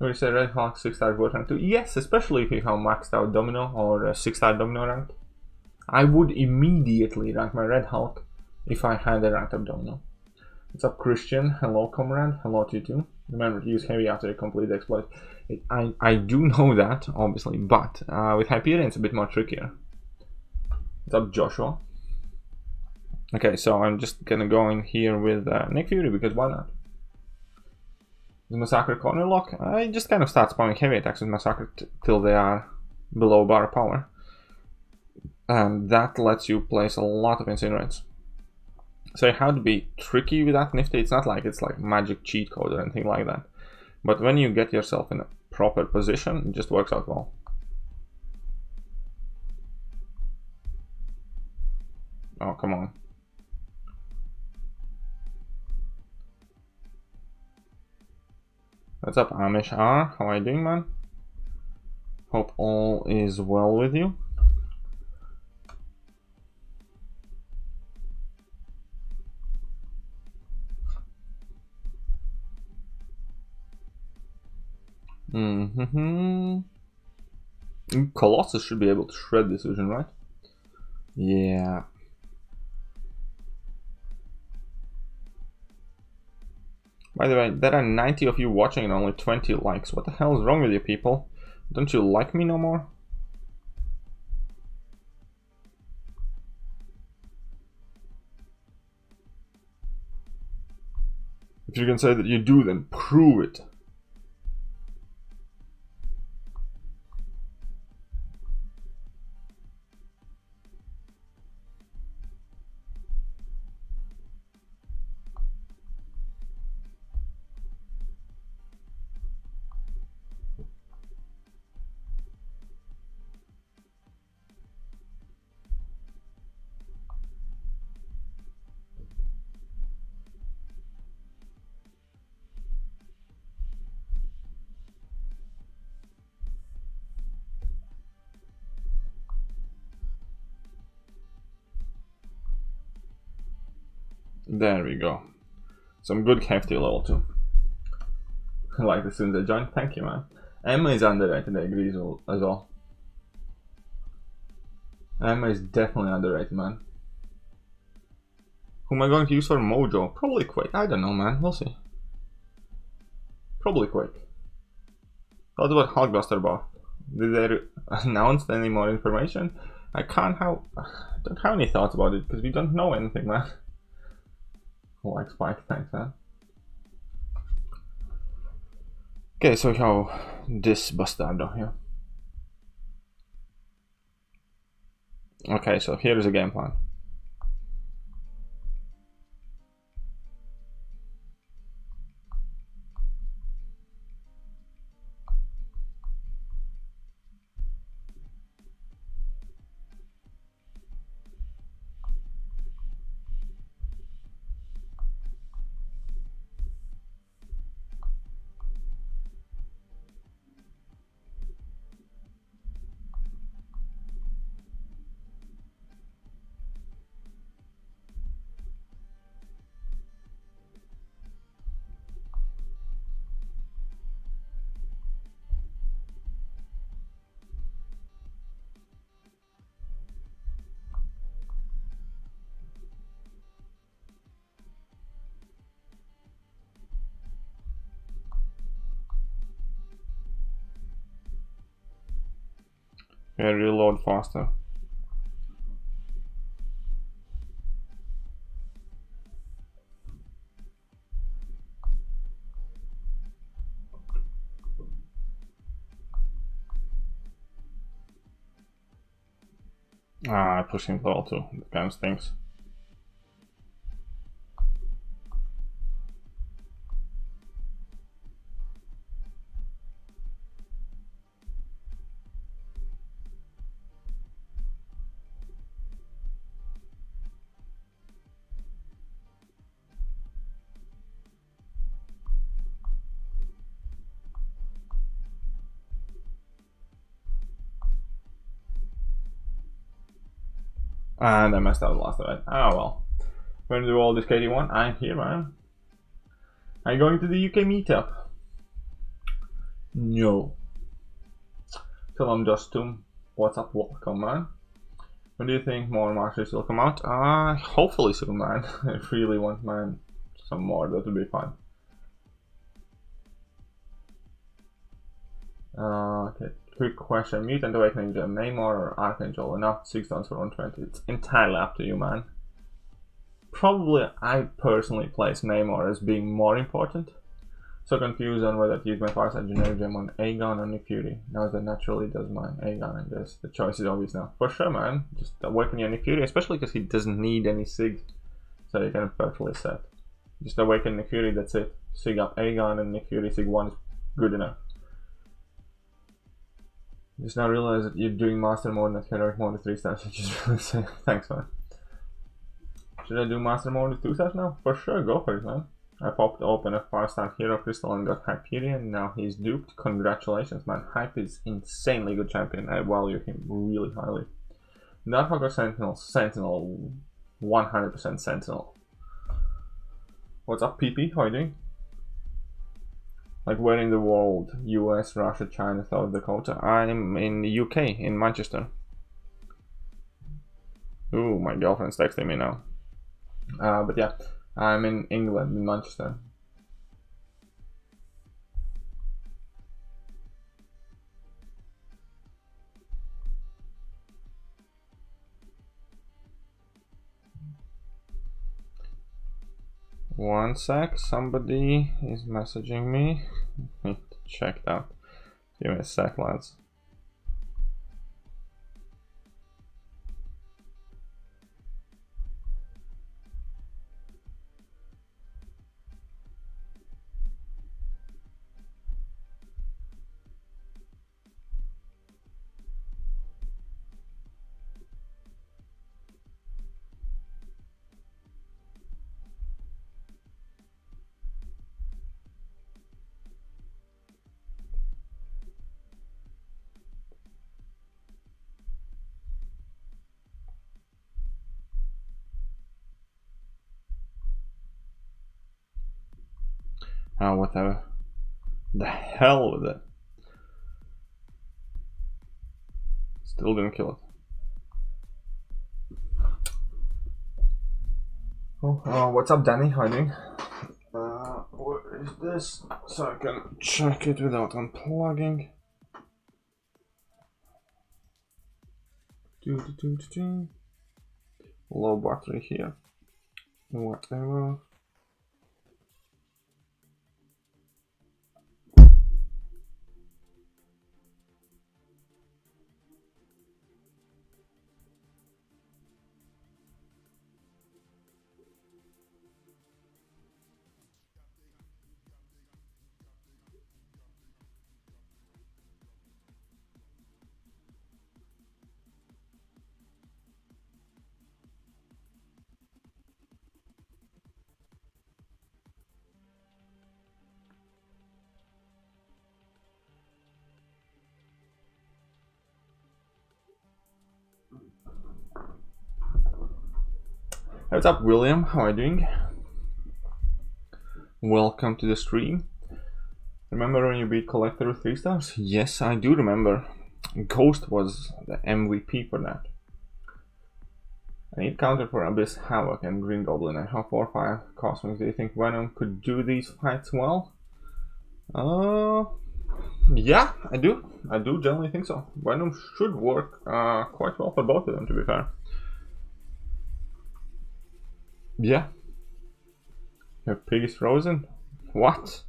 We say Red Hulk 6-star vote rank 2. Yes, especially if you have maxed out Domino or a 6-star Domino rank. I would immediately rank my Red Hulk if I had a ranked up Domino. What's up, Christian? Hello, comrade. Hello to you too. Remember to use heavy after you complete the exploit. I do know that, obviously, but with Hyperion it's a bit more trickier. What's up, Joshua? Okay, so I'm just gonna go in here with Nick Fury because why not? The Massacre corner lock, I just kind of start spamming heavy attacks with Massacre till they are below bar power. and that lets you place a lot of incinerates. So how to be tricky with that nifty, it's not like it's like magic cheat code or anything like that, but when you get yourself in a proper position, it just works out well. Oh, come on. What's up, Amish R? How are you doing, man? Hope all is well with you. Colossus should be able to shred this vision, right? Yeah. By the way, there are 90 of you watching and only 20 likes. What the hell is wrong with you people? Don't you like me no more? If you can say that you do, then prove it. There we go. Some good hefty level 2. I like as soon as I joined. Thank you, man. Emma is underrated, I agree as well. Emma is definitely underrated, man. Who am I going to use for Mojo? Probably Quake. I don't know, man. We'll see. Probably Quake. What about Hulkbuster Bot? Did they announce any more information? I don't have any thoughts about it because we don't know anything, man. Like Spike, thanks, man. Okay, so how this bastardo here. Okay, so here's the game plan. Yeah, reload faster. I pushed him level 2. That kind of stinks. And I messed up the last event. Oh well. We're gonna do all this KD1. I'm here, man. Are you going to the UK meetup? No. Tell I'm just what's up, welcome, man. When do you think more Masters will come out? Hopefully soon, man. I really want, man, some more. That would be fun. Okay. Quick question: Mutant Awakening Gem, Namor or Archangel? Enough 6 stones for 120. It's entirely up to you, man. Probably, I personally place Namor as being more important, So confused on whether to use my fireside generic gem on Aegon or Nick Fury. Now that naturally does my Aegon, I guess. The choice is obvious now. For sure, man. Just awaken your Nick Fury, especially because he doesn't need any Sig. So you can perfectly set. Just awaken Nick Fury, that's it. Sig up Aegon and Nick Fury Sig 1 is good enough. Just now realize that you're doing Master Mode, not Heroic Mode with 3 stars. I just really say thanks, man. Should I do Master Mode with 2 stars now? For sure, go for it, man. I popped open a 5-star Hero Crystal and got Hyperion. Now he's duped. Congratulations, man. Hype is insanely good champion. I value him really highly. Darkhawk or Sentinel? Sentinel. 100% Sentinel. What's up, PP? How are you doing? Like, where in the world? US, Russia, China, South Dakota? I'm in the UK, in Manchester. Ooh, my girlfriend's texting me now. But yeah, I'm in England, in Manchester. One sec, somebody is messaging me. Need to check it out. Give me a sec, lads. Oh, whatever. The hell with it. Still didn't kill it. Oh, what's up, Danny? How are you doing? Where is this? So I can check it without unplugging. Low battery here. Whatever. What's up, William? How are you doing? Welcome to the stream. Remember when you beat Collector with 3 stars? Yes, I do remember. Ghost was the MVP for that. I need counter for Abyss, Havoc, and Green Goblin. I have 4 or 5 Cosmics. Do you think Venom could do these fights well? Yeah, I do. I do generally think so. Venom should work quite well for both of them, to be fair. Yeah. Your pig is frozen? What?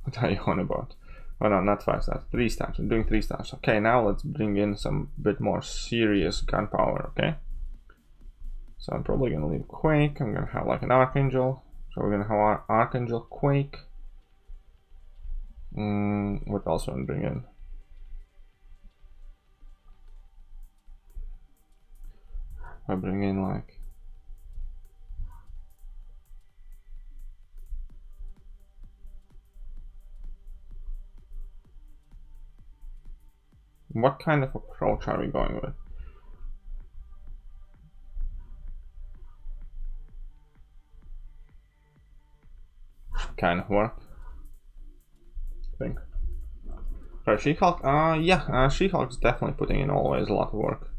What are you on about? Oh no, not 5 stars. 3 stars. I'm doing 3 stars. Okay, now let's bring in some bit more serious gunpowder, okay? So I'm probably gonna leave Quake. I'm gonna have like an Archangel. So we're gonna have our Archangel, Quake. What else do I bring in? I bring in like... What kind of approach are we going with? Kind of work, I think. For She-Hulk? Yeah, She-Hulk's definitely putting in always a lot of work.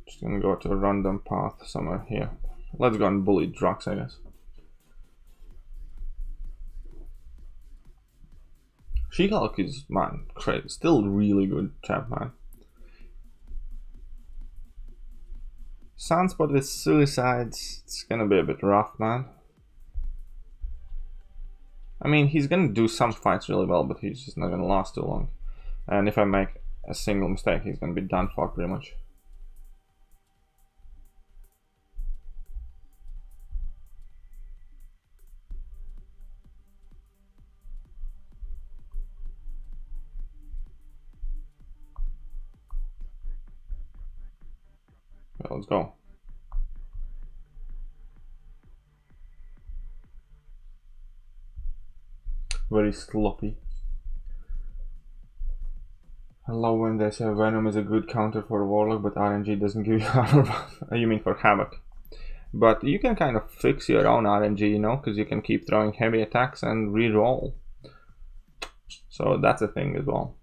Just gonna go to a random path somewhere here. Let's go and bully Drax, I guess. She-Hulk is, man, crazy. Still really good champ, man. Sunspot with suicides, it's gonna be a bit rough, man. I mean, he's gonna do some fights really well, but he's just not gonna last too long. And if I make a single mistake, he's gonna be done for pretty much. Well, let's go. Very sloppy. I love when they say Venom is a good counter for Warlock, but RNG doesn't give you armor buff. You mean for Havoc. But you can kind of fix your own RNG, you know, because you can keep throwing heavy attacks and re-roll. So that's a thing as well.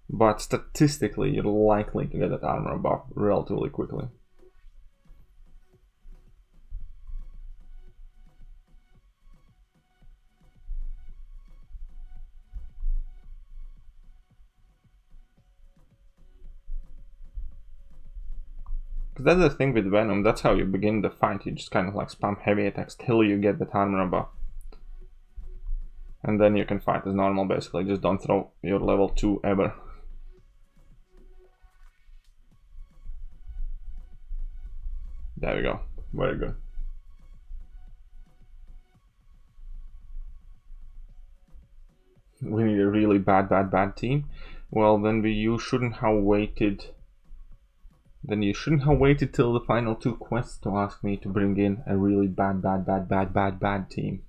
But statistically, you're likely to get that armor buff relatively quickly. Because that's the thing with Venom, that's how you begin the fight. You just kind of like spam heavy attacks till you get that armor buff. And then you can fight as normal basically, just don't throw your level 2 ever. There we go, very good. We need a really bad team. Well, then you shouldn't have waited. Then you shouldn't have waited till the final 2 quests to ask me to bring in a really bad team.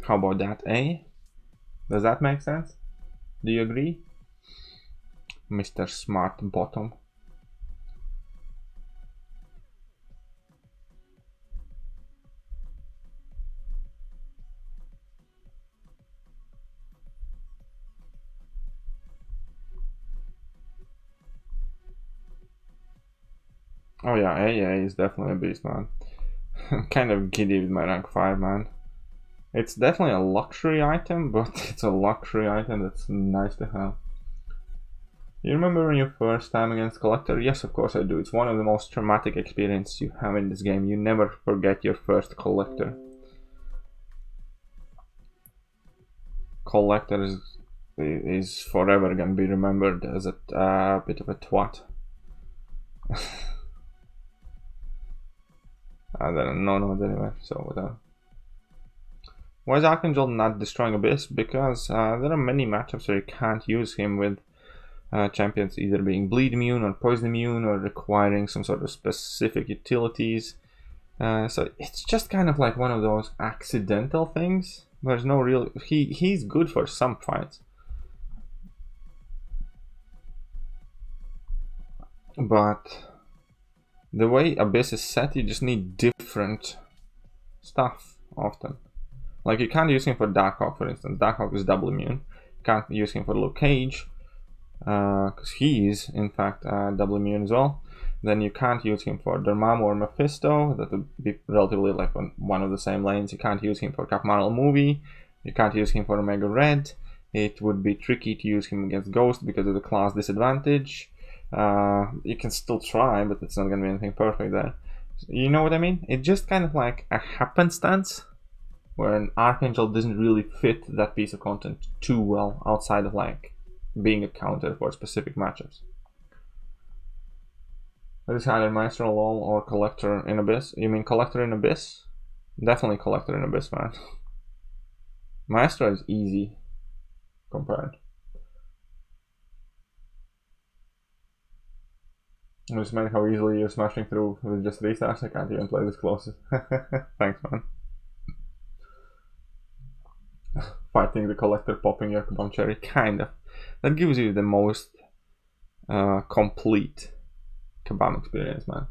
How about that, eh? Does that make sense? Do you agree? Mr. Smart Bottom. Oh yeah, AA is definitely a beast, man. I'm kind of giddy with my rank 5, man. It's definitely a luxury item, but it's a luxury item that's nice to have. You remember your first time against Collector? Yes, of course I do. It's one of the most traumatic experiences you have in this game. You never forget your first Collector. Collector is forever gonna be remembered as a bit of a twat. I don't know anyway, so whatever. Why is Archangel not destroying Abyss? Because there are many matchups where you can't use him with champions either being bleed immune or poison immune or requiring some sort of specific utilities. So it's just kind of like one of those accidental things. There's no real... He's good for some fights. But the way Abyss is set, you just need different stuff often. Like you can't use him for Darkhawk, for instance. Darkhawk is double immune. You can't use him for Luke Cage, because he is in fact double immune as well. Then you can't use him for Dormammu or Mephisto. That would be relatively like on one of the same lanes. You can't use him for Cap Marvel Movie. You can't use him for Omega Red. It would be tricky to use him against Ghost because of the class disadvantage. You can still try, but it's not going to be anything perfect there. You know what I mean? It's just kind of like a happenstance where an Archangel doesn't really fit that piece of content too well outside of like being a counter for specific matchups. Is either Maestro LOL or Collector in Abyss? You mean Collector in Abyss? Definitely Collector in Abyss, man. Maestro is easy compared. Just amazing how easily you're smashing through with just 3 stars. I can't even play this closest. Thanks, man. Fighting the Collector, popping your Kabam cherry, kind of. That gives you the most complete Kabam experience, man.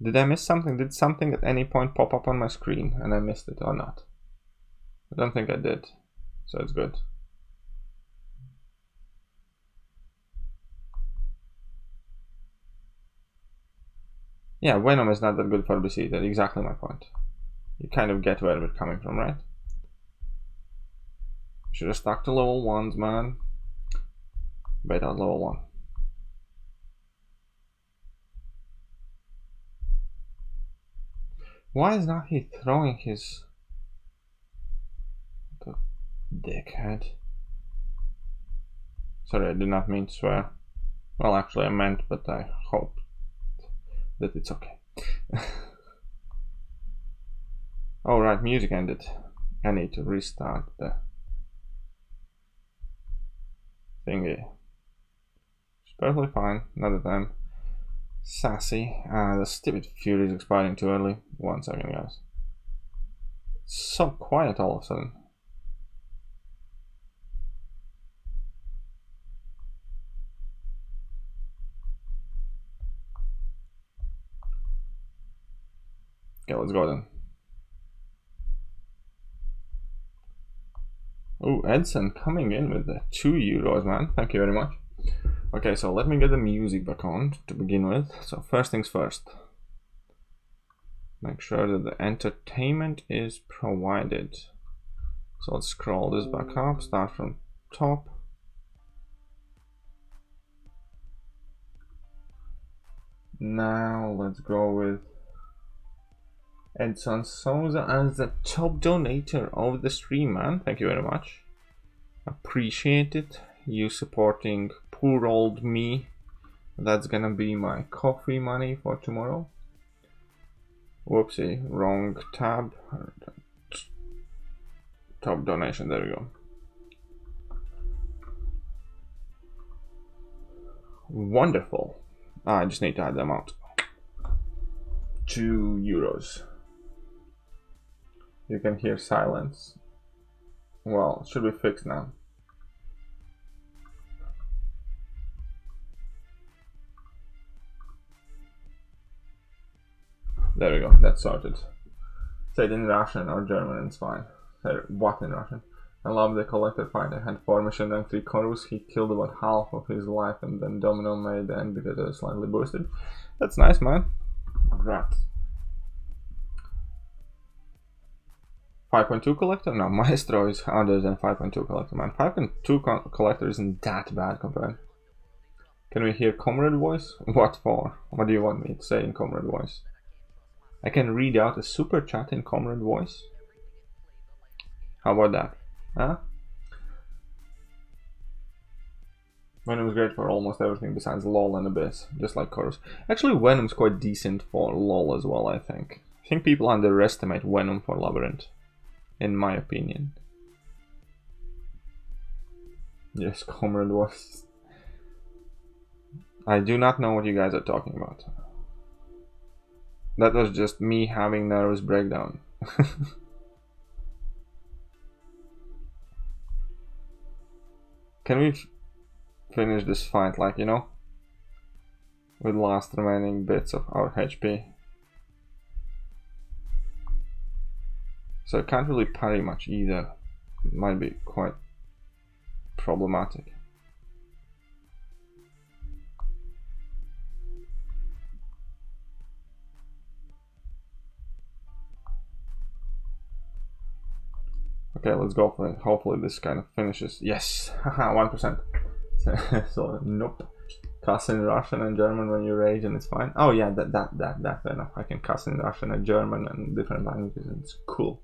Did I miss something? Did something at any point pop up on my screen and I missed it or not? I don't think I did, so it's good. Yeah, Venom is not that good for BC, that's exactly my point. You kind of get where we're coming from, right? Should have stuck to level 1s, man. Bait out level 1. Why is not he throwing his... The dickhead. Sorry, I did not mean to swear. Well, actually I meant, but I hope that it's okay. Oh right, music ended. I need to restart the thingy. It's perfectly fine, not that I'm sassy. The stupid fury is expiring too early. 1 second, guys. It's so quiet all of a sudden. Okay, let's go then. Oh, Edson coming in with the €2, man. Thank you very much. Okay, so let me get the music back on to begin with. So first things first. Make sure that the entertainment is provided. So let's scroll this back up, start from top. Now let's go with Edson Souza as the top donator of the stream, man. Thank you very much. Appreciate it. You supporting poor old me. That's gonna be my coffee money for tomorrow. Whoopsie, wrong tab. Top donation, there we go. Wonderful. I just need to add them out. €2. You can hear silence. Well, it should be fixed now. There we go, that's sorted. Say it in Russian or German, it's fine. Say what in Russian? I love the collector fight. I had 4 mission rank 3 chorus. He killed about half of his life and then Domino made the end because it was slightly boosted. That's nice, man. Congrats. 5.2 collector? No, Maestro is other than 5.2 collector, man. 5.2 collector isn't that bad compared. Can we hear comrade voice? What for? What do you want me to say in comrade voice? I can read out a super chat in comrade voice. How about that? Huh? Venom is great for almost everything besides LOL and Abyss, just like Chorus. Actually, Venom's quite decent for LOL as well, I think. I think people underestimate Venom for Labyrinth, in my opinion. Yes, comrade voice. I do not know what you guys are talking about. That was just me having nervous breakdown. Can we finish this fight, like, you know, with last remaining bits of our HP? So I can't really parry much either. It might be quite problematic. Okay, let's go for it. Hopefully this kind of finishes. Yes, haha, 1%. So nope. Cuss in Russian and German when you rage and it's fine. Oh yeah, that fair enough. I can cuss in Russian and German and different languages and it's cool.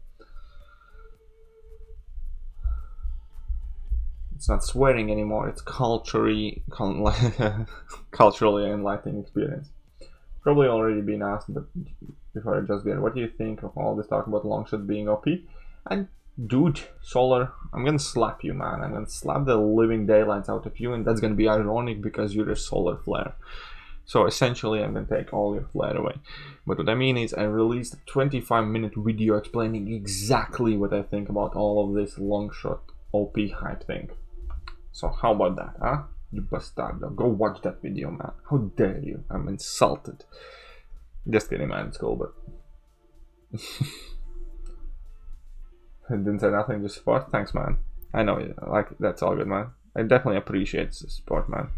It's not swearing anymore. It's culturally enlightening experience. Probably already been asked, but before I just get it, what do you think of all this talk about longshot being OP? And dude, Solar, I'm gonna slap you, man. I'm gonna slap the living daylights out of you, and that's gonna be ironic because you're a solar flare. So essentially, I'm gonna take all your flare away. But what I mean is, I released a 25-minute video explaining exactly what I think about all of this longshot OP hype thing. So how about that, huh? You bastardo. Go watch that video, man. How dare you? I'm insulted. Just kidding, man. It's cool, but... I didn't say nothing, just support. Thanks, man. I know you. Like, that's all good, man. I definitely appreciate the support, man.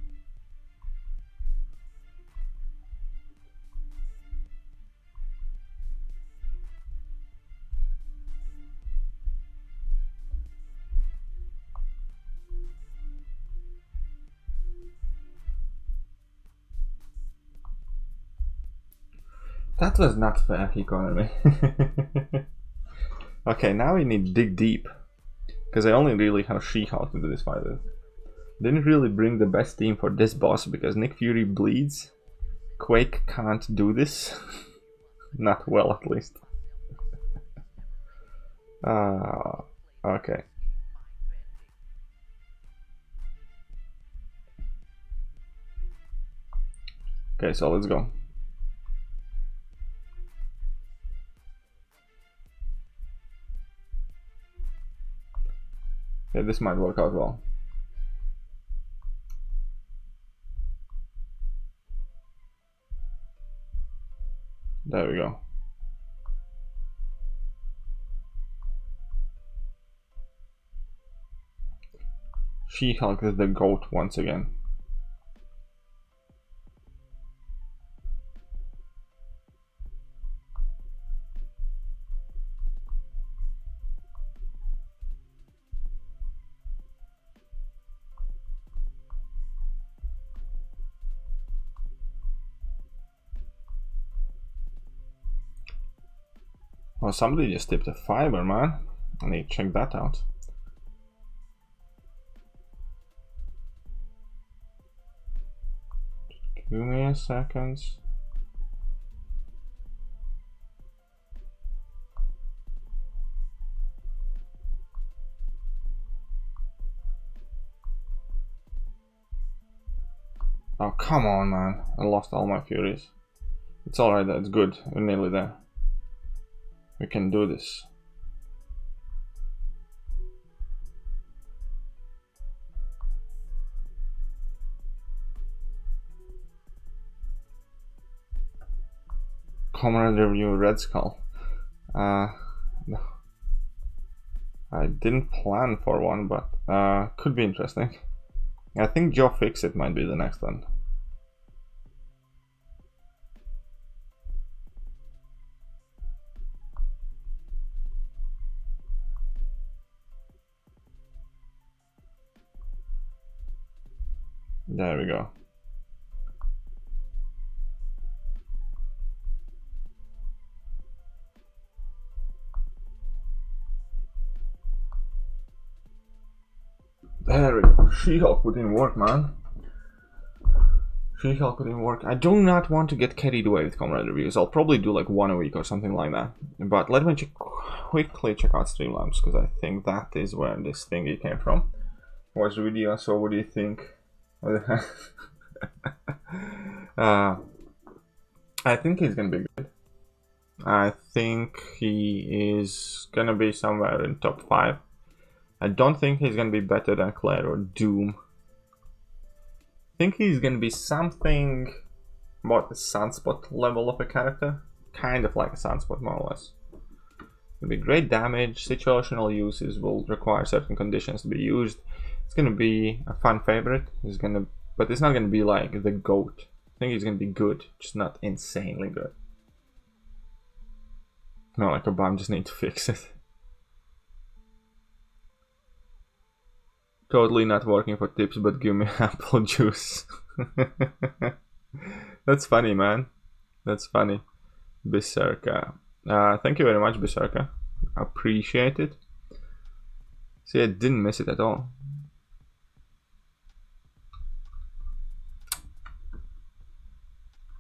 That was not fair, he cornered me. Okay, now we need to dig deep. Because I only really have She-Hulk to do this fight with. Didn't really bring the best team for this boss because Nick Fury bleeds. Quake can't do this. Not well, at least. Okay. Okay, so let's go. Okay, this might work out well. There we go. She-Hulk is the GOAT once again. Oh, somebody just tipped a fiber, man. I need to check that out. Give me a second. Oh, come on, man. I lost all my Furies. It's alright, that's good. We're nearly there. We can do this. Comrade review Red Skull. No. I didn't plan for one, but could be interesting. I think Joe Fixit might be the next one. There we go. There we go. She-Hulk put in work, man. She-Hulk put in work. I do not want to get carried away with Comrade reviews. I'll probably do like one a week or something like that. But let me quickly check out Streamlabs, because I think that is where this thingy came from. Watch the video, so what do you think? I think he's gonna be good. I think he is gonna be somewhere in top 5. I don't think he's gonna be better than Claire or Doom. I think he's gonna be something about the Sunspot level of a character. Kind of like a Sunspot, more or less. It'll be great damage, situational uses will require certain conditions to be used. It's gonna be a fun favorite. But it's not gonna be like the GOAT. I think he's gonna be good, just not insanely good. No, like Kabam, just need to fix it. Totally not working for tips, but give me apple juice. That's funny, man. That's funny. Berserker. Thank you very much, Berserker. Appreciate it. See, I didn't miss it at all.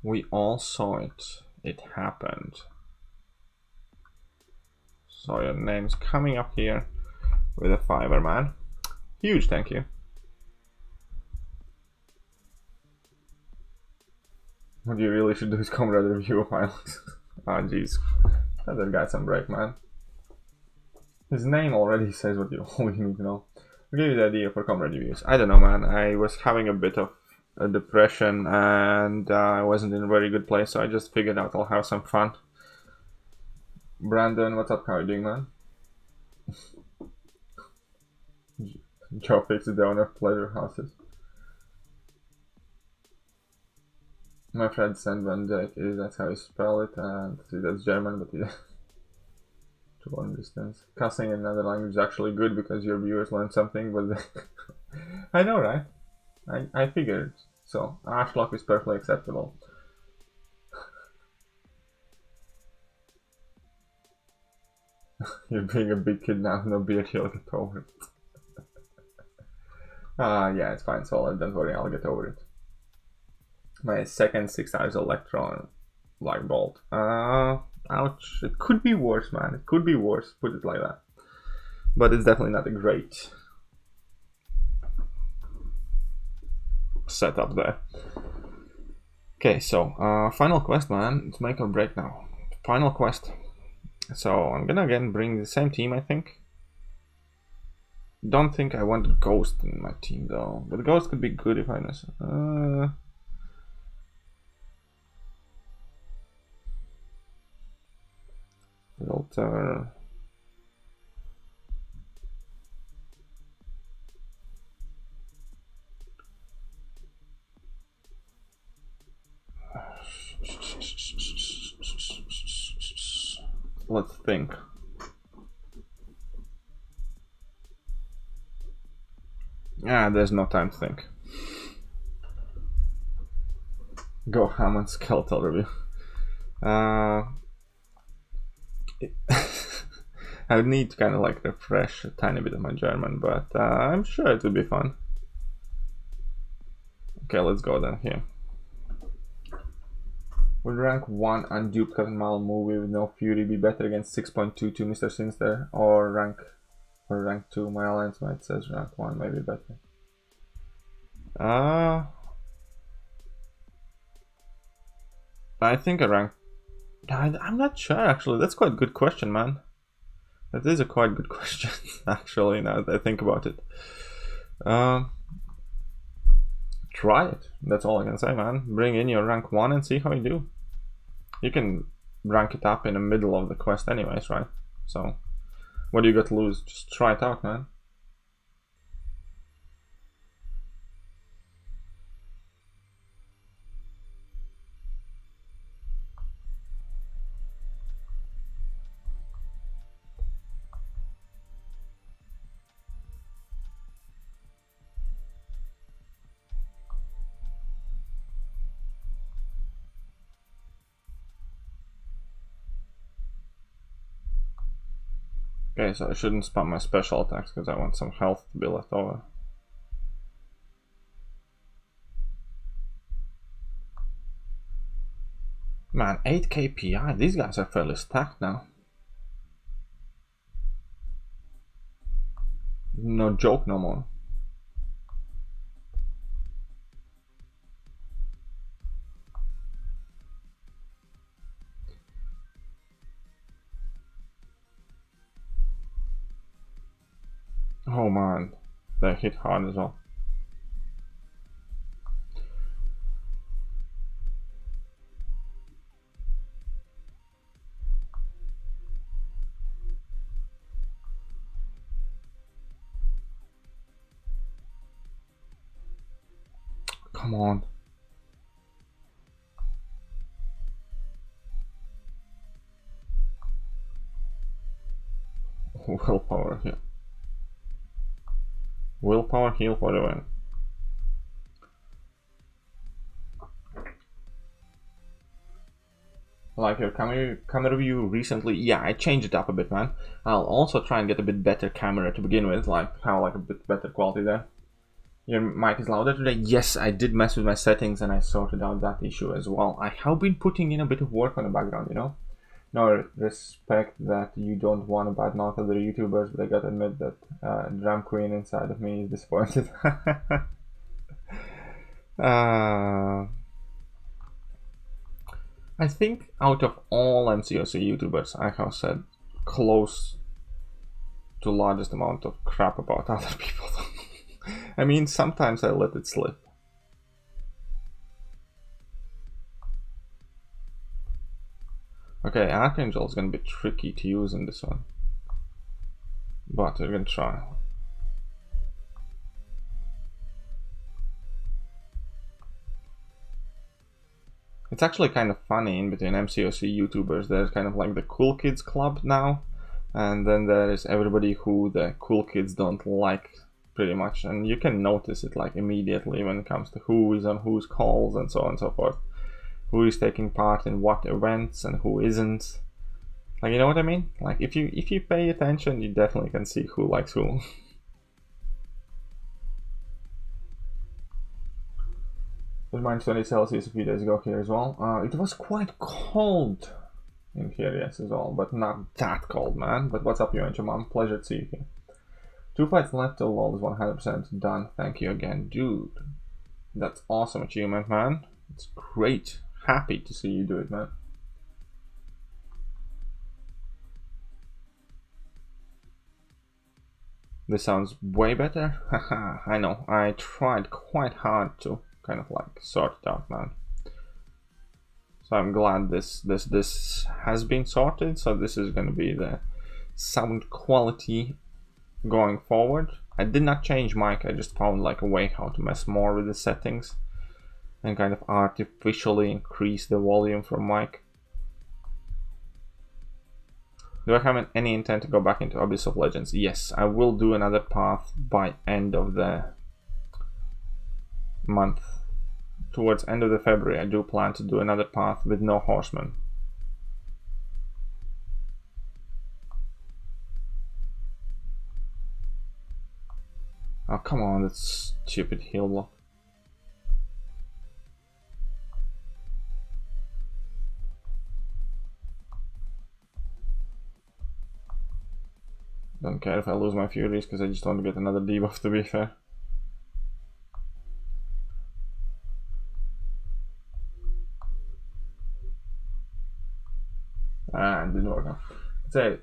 We all saw it. It happened. So your name's coming up here with a fiver, man. Huge thank you. What you really should do is Comrade review of Islands. Ah, jeez. Let that guy some break, man. His name already says what you all you need to know. I'll give you the idea for Comrade reviews. I don't know, man. I was having a bit of a depression and I wasn't in a very good place, so I just figured out I'll have some fun. Brandon, what's up? How are you doing, man? Joe fixes the owner of pleasure houses. My friend Sven Van Dijk that's how you spell it, and see, that's German, but yeah. To long distance. Cussing in another language is actually good because your viewers learn something, but I know, right? I figured. So, Ashlock is perfectly acceptable. You're being a big kid now, no beard, you'll get over it. Yeah, it's fine, solid, don't worry, I'll get over it. My second 6 hours electron light bolt. Ouch. It could be worse, man. It could be worse, put it like that. But it's definitely not a great setup there. Okay, so final quest, man. It's make or break now. Final quest. So I'm gonna again bring the same team, I think. Don't think I want Ghost in my team though, but Ghost could be good if I know. Filter. Let's think. There's no time to think. Go Hammond skeletal review. I would need to kind of like refresh a tiny bit of my German, but I'm sure it will be fun. Okay, let's go then here. Would rank 1 unduped Captain Marvel movie with no Fury be better against 6.22 Mr. Sinister, or rank 2? My alliance mate says rank 1 maybe better. I think a rank. I'm not sure actually. That's quite a good question, man. That is a quite good question actually. Now that I think about it. Try it. That's all I can say, man. Bring in your rank 1 and see how you do. You can rank it up in the middle of the quest anyways, right? So, what do you got to lose? Just try it out, man. Okay, so I shouldn't spam my special attacks because I want some health to be left over. Man, 8k PI, these guys are fairly stacked now. No joke no more. Oh man, they hit hard as well. Come on. Willpower here. Willpower heal for the win. Like your camera view recently? Yeah, I changed it up a bit, man. I'll also try and get a bit better camera to begin with, like have like a bit better quality there. Your mic is louder today? Yes, I did mess with my settings and I sorted out that issue as well. I have been putting in a bit of work on the background, you know? No, respect that you don't want to badmouth other YouTubers, but I gotta admit that Drum Queen inside of me is disappointed. I think out of all MCOC YouTubers, I have said close to largest amount of crap about other people. I mean, sometimes I let it slip. Okay, Archangel is going to be tricky to use in this one, but we're going to try. It's actually kind of funny in between MCOC YouTubers. There's kind of like the cool kids club now, and then there is everybody who the cool kids don't like pretty much, and you can notice it like immediately when it comes to who is on whose calls and so on and so forth. Who is taking part in what events and who isn't. Like, you know what I mean? Like, if you pay attention, you definitely can see who likes who. It was -20 Celsius a few days ago here as well. It was quite cold in here, yes, as well, but not that cold, man. But what's up, you and your mom? Pleasure to see you here. 2 fights left till LOL is 100% done. Thank you again, dude. That's awesome achievement, man. It's great. Happy to see you do it, man. This sounds way better. Haha, I know. I tried quite hard to kind of like sort it out, man. So I'm glad this has been sorted. So this is going to be the sound quality going forward. I did not change mic. I just found like a way how to mess more with the settings and kind of artificially increase the volume from mic. Do I have any intent to go back into Abyss of Legends? Yes, I will do another path by end of the month. Towards end of the February, I do plan to do another path with no horsemen. Oh, come on, that stupid heal block. Don't care if I lose my Furies, because I just want to get another debuff, to be fair. It didn't work out. So,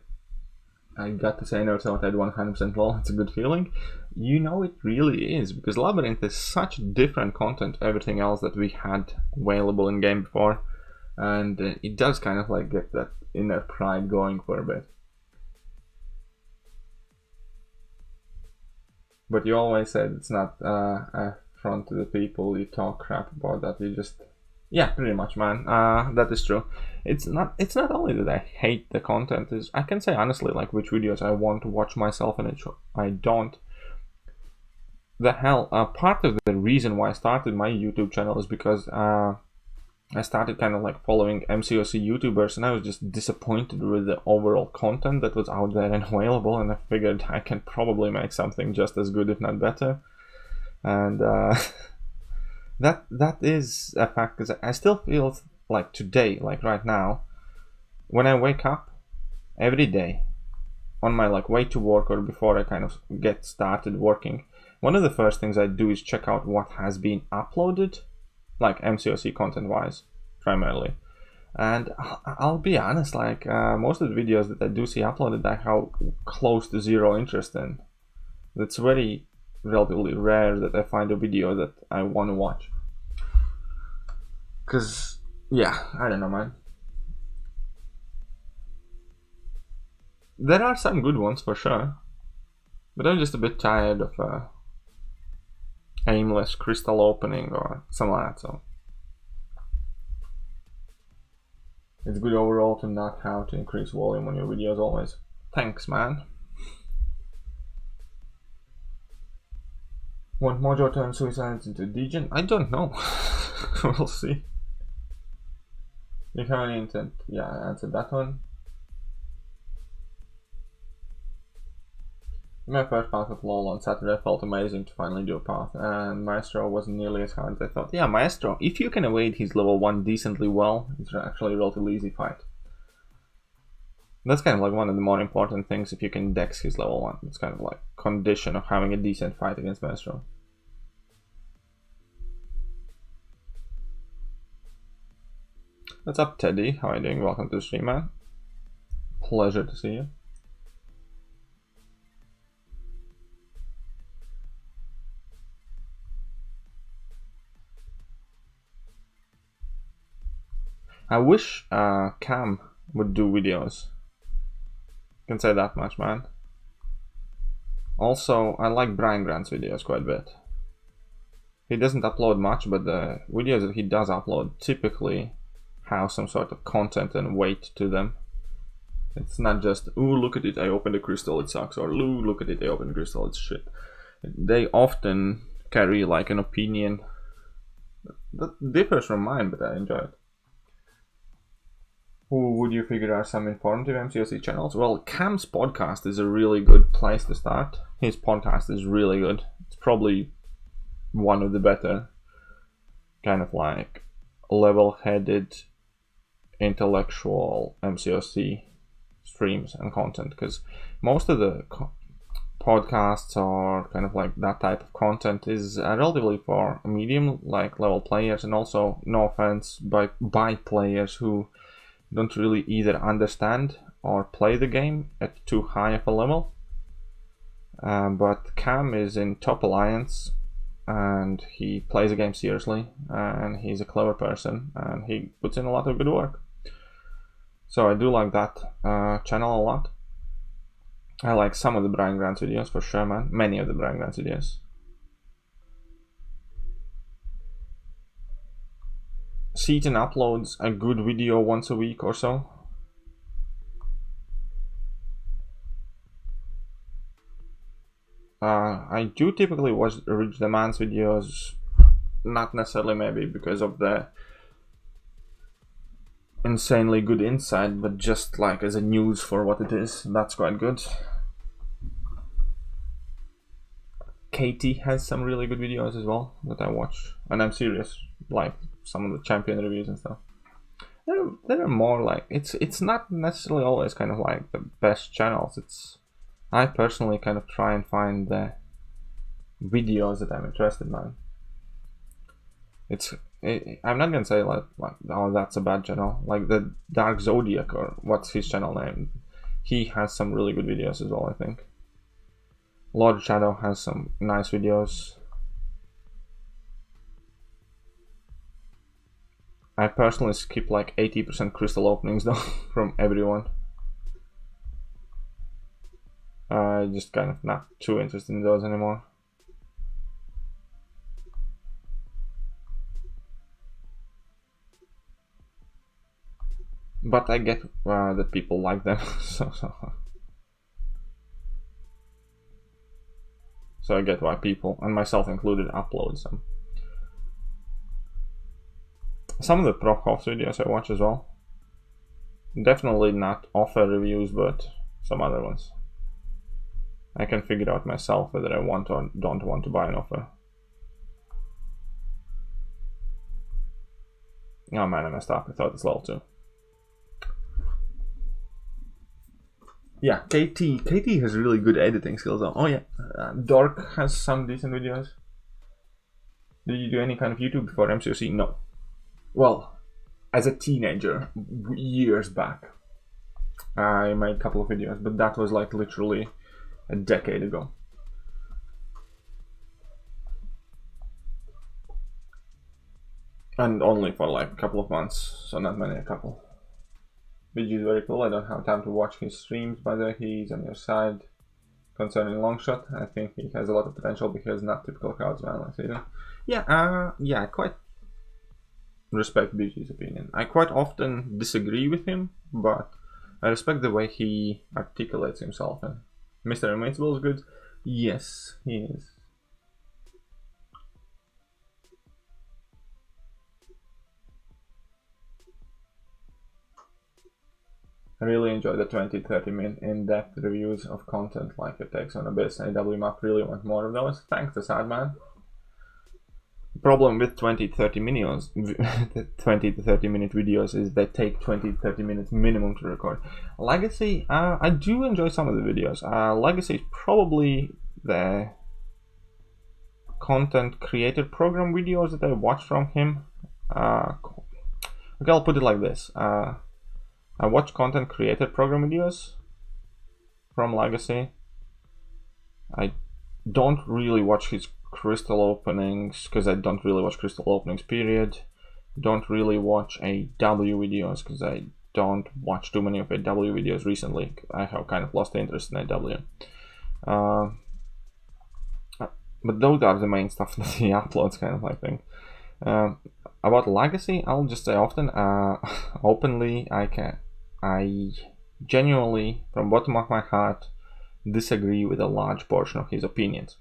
I got to say no to what I had 100% LOL. It's a good feeling. You know, it really is, because Labyrinth is such different content to everything else that we had available in game before, and it does kind of like get that inner pride going for a bit. But you always said it's not a front to the people you talk crap about, that you just... Yeah, pretty much, man. That is true. It's not only that I hate the content, is I can say honestly like which videos I want to watch myself and which I don't. The hell, part of the reason why I started my YouTube channel is because I started kind of like following MCOC YouTubers, and I was just disappointed with the overall content that was out there and available, and I figured I can probably make something just as good, if not better. And that is a fact, because I still feel like today, like right now, when I wake up every day on my like way to work or before I kind of get started working, one of the first things I do is check out what has been uploaded, like MCOC content wise primarily. And I'll be honest, like most of the videos that I do see uploaded, I have close to zero interest in. It's very relatively rare that I find a video that I want to watch. Cause yeah, I don't know, man. There are some good ones for sure, but I'm just a bit tired of aimless crystal opening or something like that, so it's good overall to not have to increase volume on your videos always. Thanks, man. Want Mojo turn Suicide into Degen? I don't know. We'll see. You have any intent? Yeah, I answered that one. My first path of LOL on Saturday felt amazing to finally do a path, and Maestro wasn't nearly as hard as I thought. Yeah, Maestro, if you can evade his level 1 decently well, it's actually a relatively easy fight. That's kind of like one of the more important things, if you can dex his level 1. It's kind of like condition of having a decent fight against Maestro. What's up, Teddy? How are you doing? Welcome to the stream, man. Pleasure to see you. I wish Cam would do videos. Can say that much, man. Also, I like Brian Grant's videos quite a bit. He doesn't upload much, but the videos that he does upload typically have some sort of content and weight to them. It's not just, ooh, look at it, I opened a crystal, it sucks, or ooh, look at it, I opened a crystal, it's shit. They often carry like an opinion that differs from mine, but I enjoy it. Who would you figure are some informative MCOC channels? Well, Cam's podcast is a really good place to start. His podcast is really good. It's probably one of the better kind of like level-headed intellectual MCOC streams and content, because most of the podcasts or kind of like that type of content is relatively for medium like level players, and also, no offense, by players who don't really either understand or play the game at too high of a level. But Cam is in top alliance and he plays the game seriously, and he's a clever person and he puts in a lot of good work. So I do like that channel a lot. I like some of the Brian Grant's videos for sure, man. Many of the Brian Grant's videos. Seaton uploads a good video once a week or so. I do typically watch Rich the Man's videos, not necessarily maybe because of the insanely good insight, but just like as a news for what it is. That's quite good. Katie has some really good videos as well that I watch, and I'm serious, like some of the champion reviews and stuff. They're more like, it's not necessarily always kind of like the best channels. I personally kind of try and find the videos that I'm interested in. I'm not gonna say like oh, that's a bad channel, like the Dark Zodiac, or what's his channel name. He has some really good videos as well, I think. Lord Shadow has some nice videos. I personally skip like 80% crystal openings though from everyone. Just kind of not too interested in those anymore. But I get that people like them, so I get why people, and myself included, upload some. Some of the Prof Hoff's videos I watch as well. Definitely not offer reviews, but some other ones. I can figure out myself whether I want or don't want to buy an offer. Oh man, I messed up. I thought it's level 2. Yeah, KT has really good editing skills though. Oh yeah, Dork has some decent videos. Did you do any kind of YouTube before MCOC? No. Well, as a teenager, years back, I made a couple of videos, but that was like literally a decade ago. And only for like a couple of months, so not many, a couple. BG is very cool. I don't have time to watch his streams, by the way. He's on your side concerning Longshot. I think he has a lot of potential because not typical cards, man, like Satan. Yeah, I quite respect BG's opinion. I quite often disagree with him, but I respect the way he articulates himself. And Mr. Invincible is good. Yes, he is. I really enjoy the 20-30 minute in-depth reviews of content like your takes on Abyss and AW map. Really want more of those. Thanks, the sad man. The problem with 20-30 minutes, 20 to 30 minute videos is they take 20-30 minutes minimum to record. Legacy, I do enjoy some of the videos. Legacy is probably the content creator program videos that I watch from him. Okay, I'll put it like this. I watch content creator program videos from Legacy. I don't really watch his crystal openings because I don't really watch crystal openings, period. Don't really watch AW videos because I don't watch too many of AW videos recently. I have kind of lost the interest in AW. But those are the main stuff that he uploads, kind of like thing. About Legacy, I'll just say often, openly, I genuinely, from bottom of my heart, disagree with a large portion of his opinions.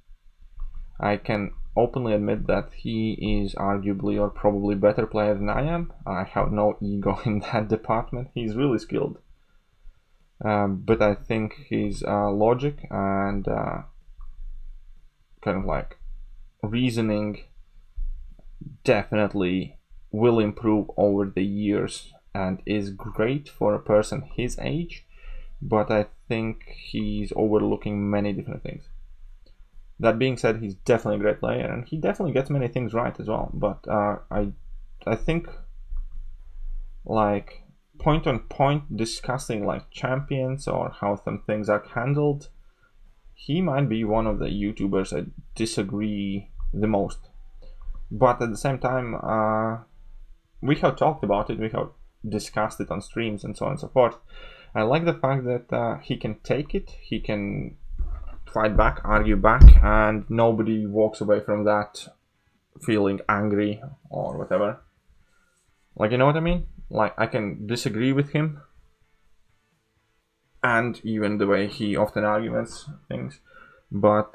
I can openly admit that he is arguably or probably better player than I am. I have no ego in that department. He's really skilled. But I think his logic and kind of like reasoning definitely will improve over the years and is great for a person his age, but I think he's overlooking many different things. That being said, he's definitely a great player and he definitely gets many things right as well, but I think like point on point discussing like champions or how some things are handled, he might be one of the YouTubers I disagree the most. But at the same time, we have talked about it, we have discussed it on streams and so on and so forth. I like the fact that he can take it, he can fight back, argue back, and nobody walks away from that feeling angry or whatever. Like, you know what I mean? Like, I can disagree with him, and even the way he often arguments things, but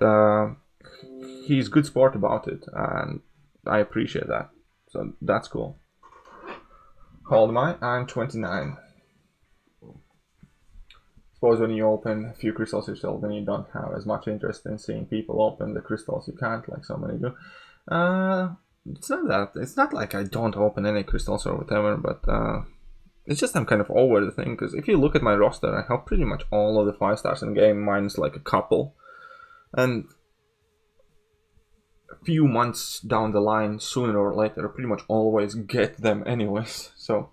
he's good sport about it, and I appreciate that. So that's cool. How old am I? I'm 29. Suppose when you open a few crystals yourself, then you don't have as much interest in seeing people open the crystals you can't, like so many do. It's not that. It's not like I don't open any crystals or whatever, but it's just I'm kind of over the thing, because if you look at my roster, I have pretty much all of the 5 stars in the game, minus like a couple. And a few months down the line, sooner or later, I pretty much always get them anyways. So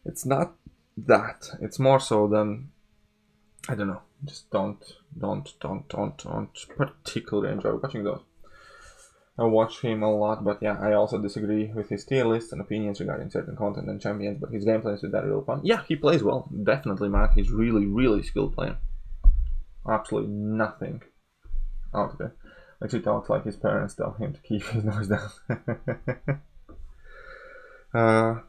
it's not that. It's more so than, I don't know, just don't particularly enjoy watching those. I watch him a lot, but yeah, I also disagree with his tier list and opinions regarding certain content and champions, but his gameplay is that real fun. Yeah, he plays well, definitely, man. He's really skilled player. Absolutely nothing out of it. Like, he talks like his parents tell him to keep his nose down.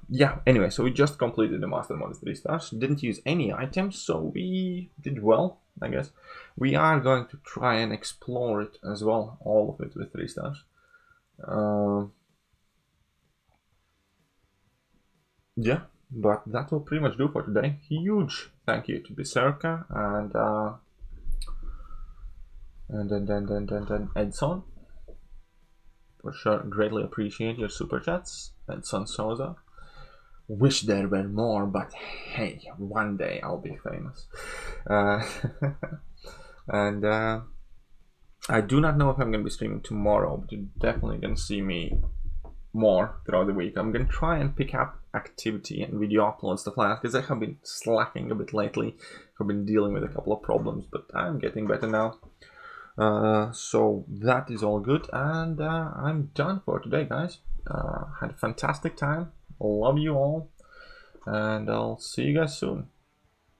Yeah, anyway, so we just completed the Master Mode 3 stars. Didn't use any items, so we did well, I guess. We are going to try and explore it as well, all of it with 3 stars. Yeah, but that will pretty much do for today. Huge thank you to Berserker and Edson. For sure, greatly appreciate your super chats. Edson Souza. Wish there were more, but hey, one day I'll be famous. And I do not know if I'm going to be streaming tomorrow, but you're definitely going to see me more throughout the week. I'm going to try and pick up activity and video upload stuff like that, because I have been slacking a bit lately. I've been dealing with a couple of problems, but I'm getting better now. So that is all good, and I'm done for today, guys. Had a fantastic time. Love you all, and I'll see you guys soon.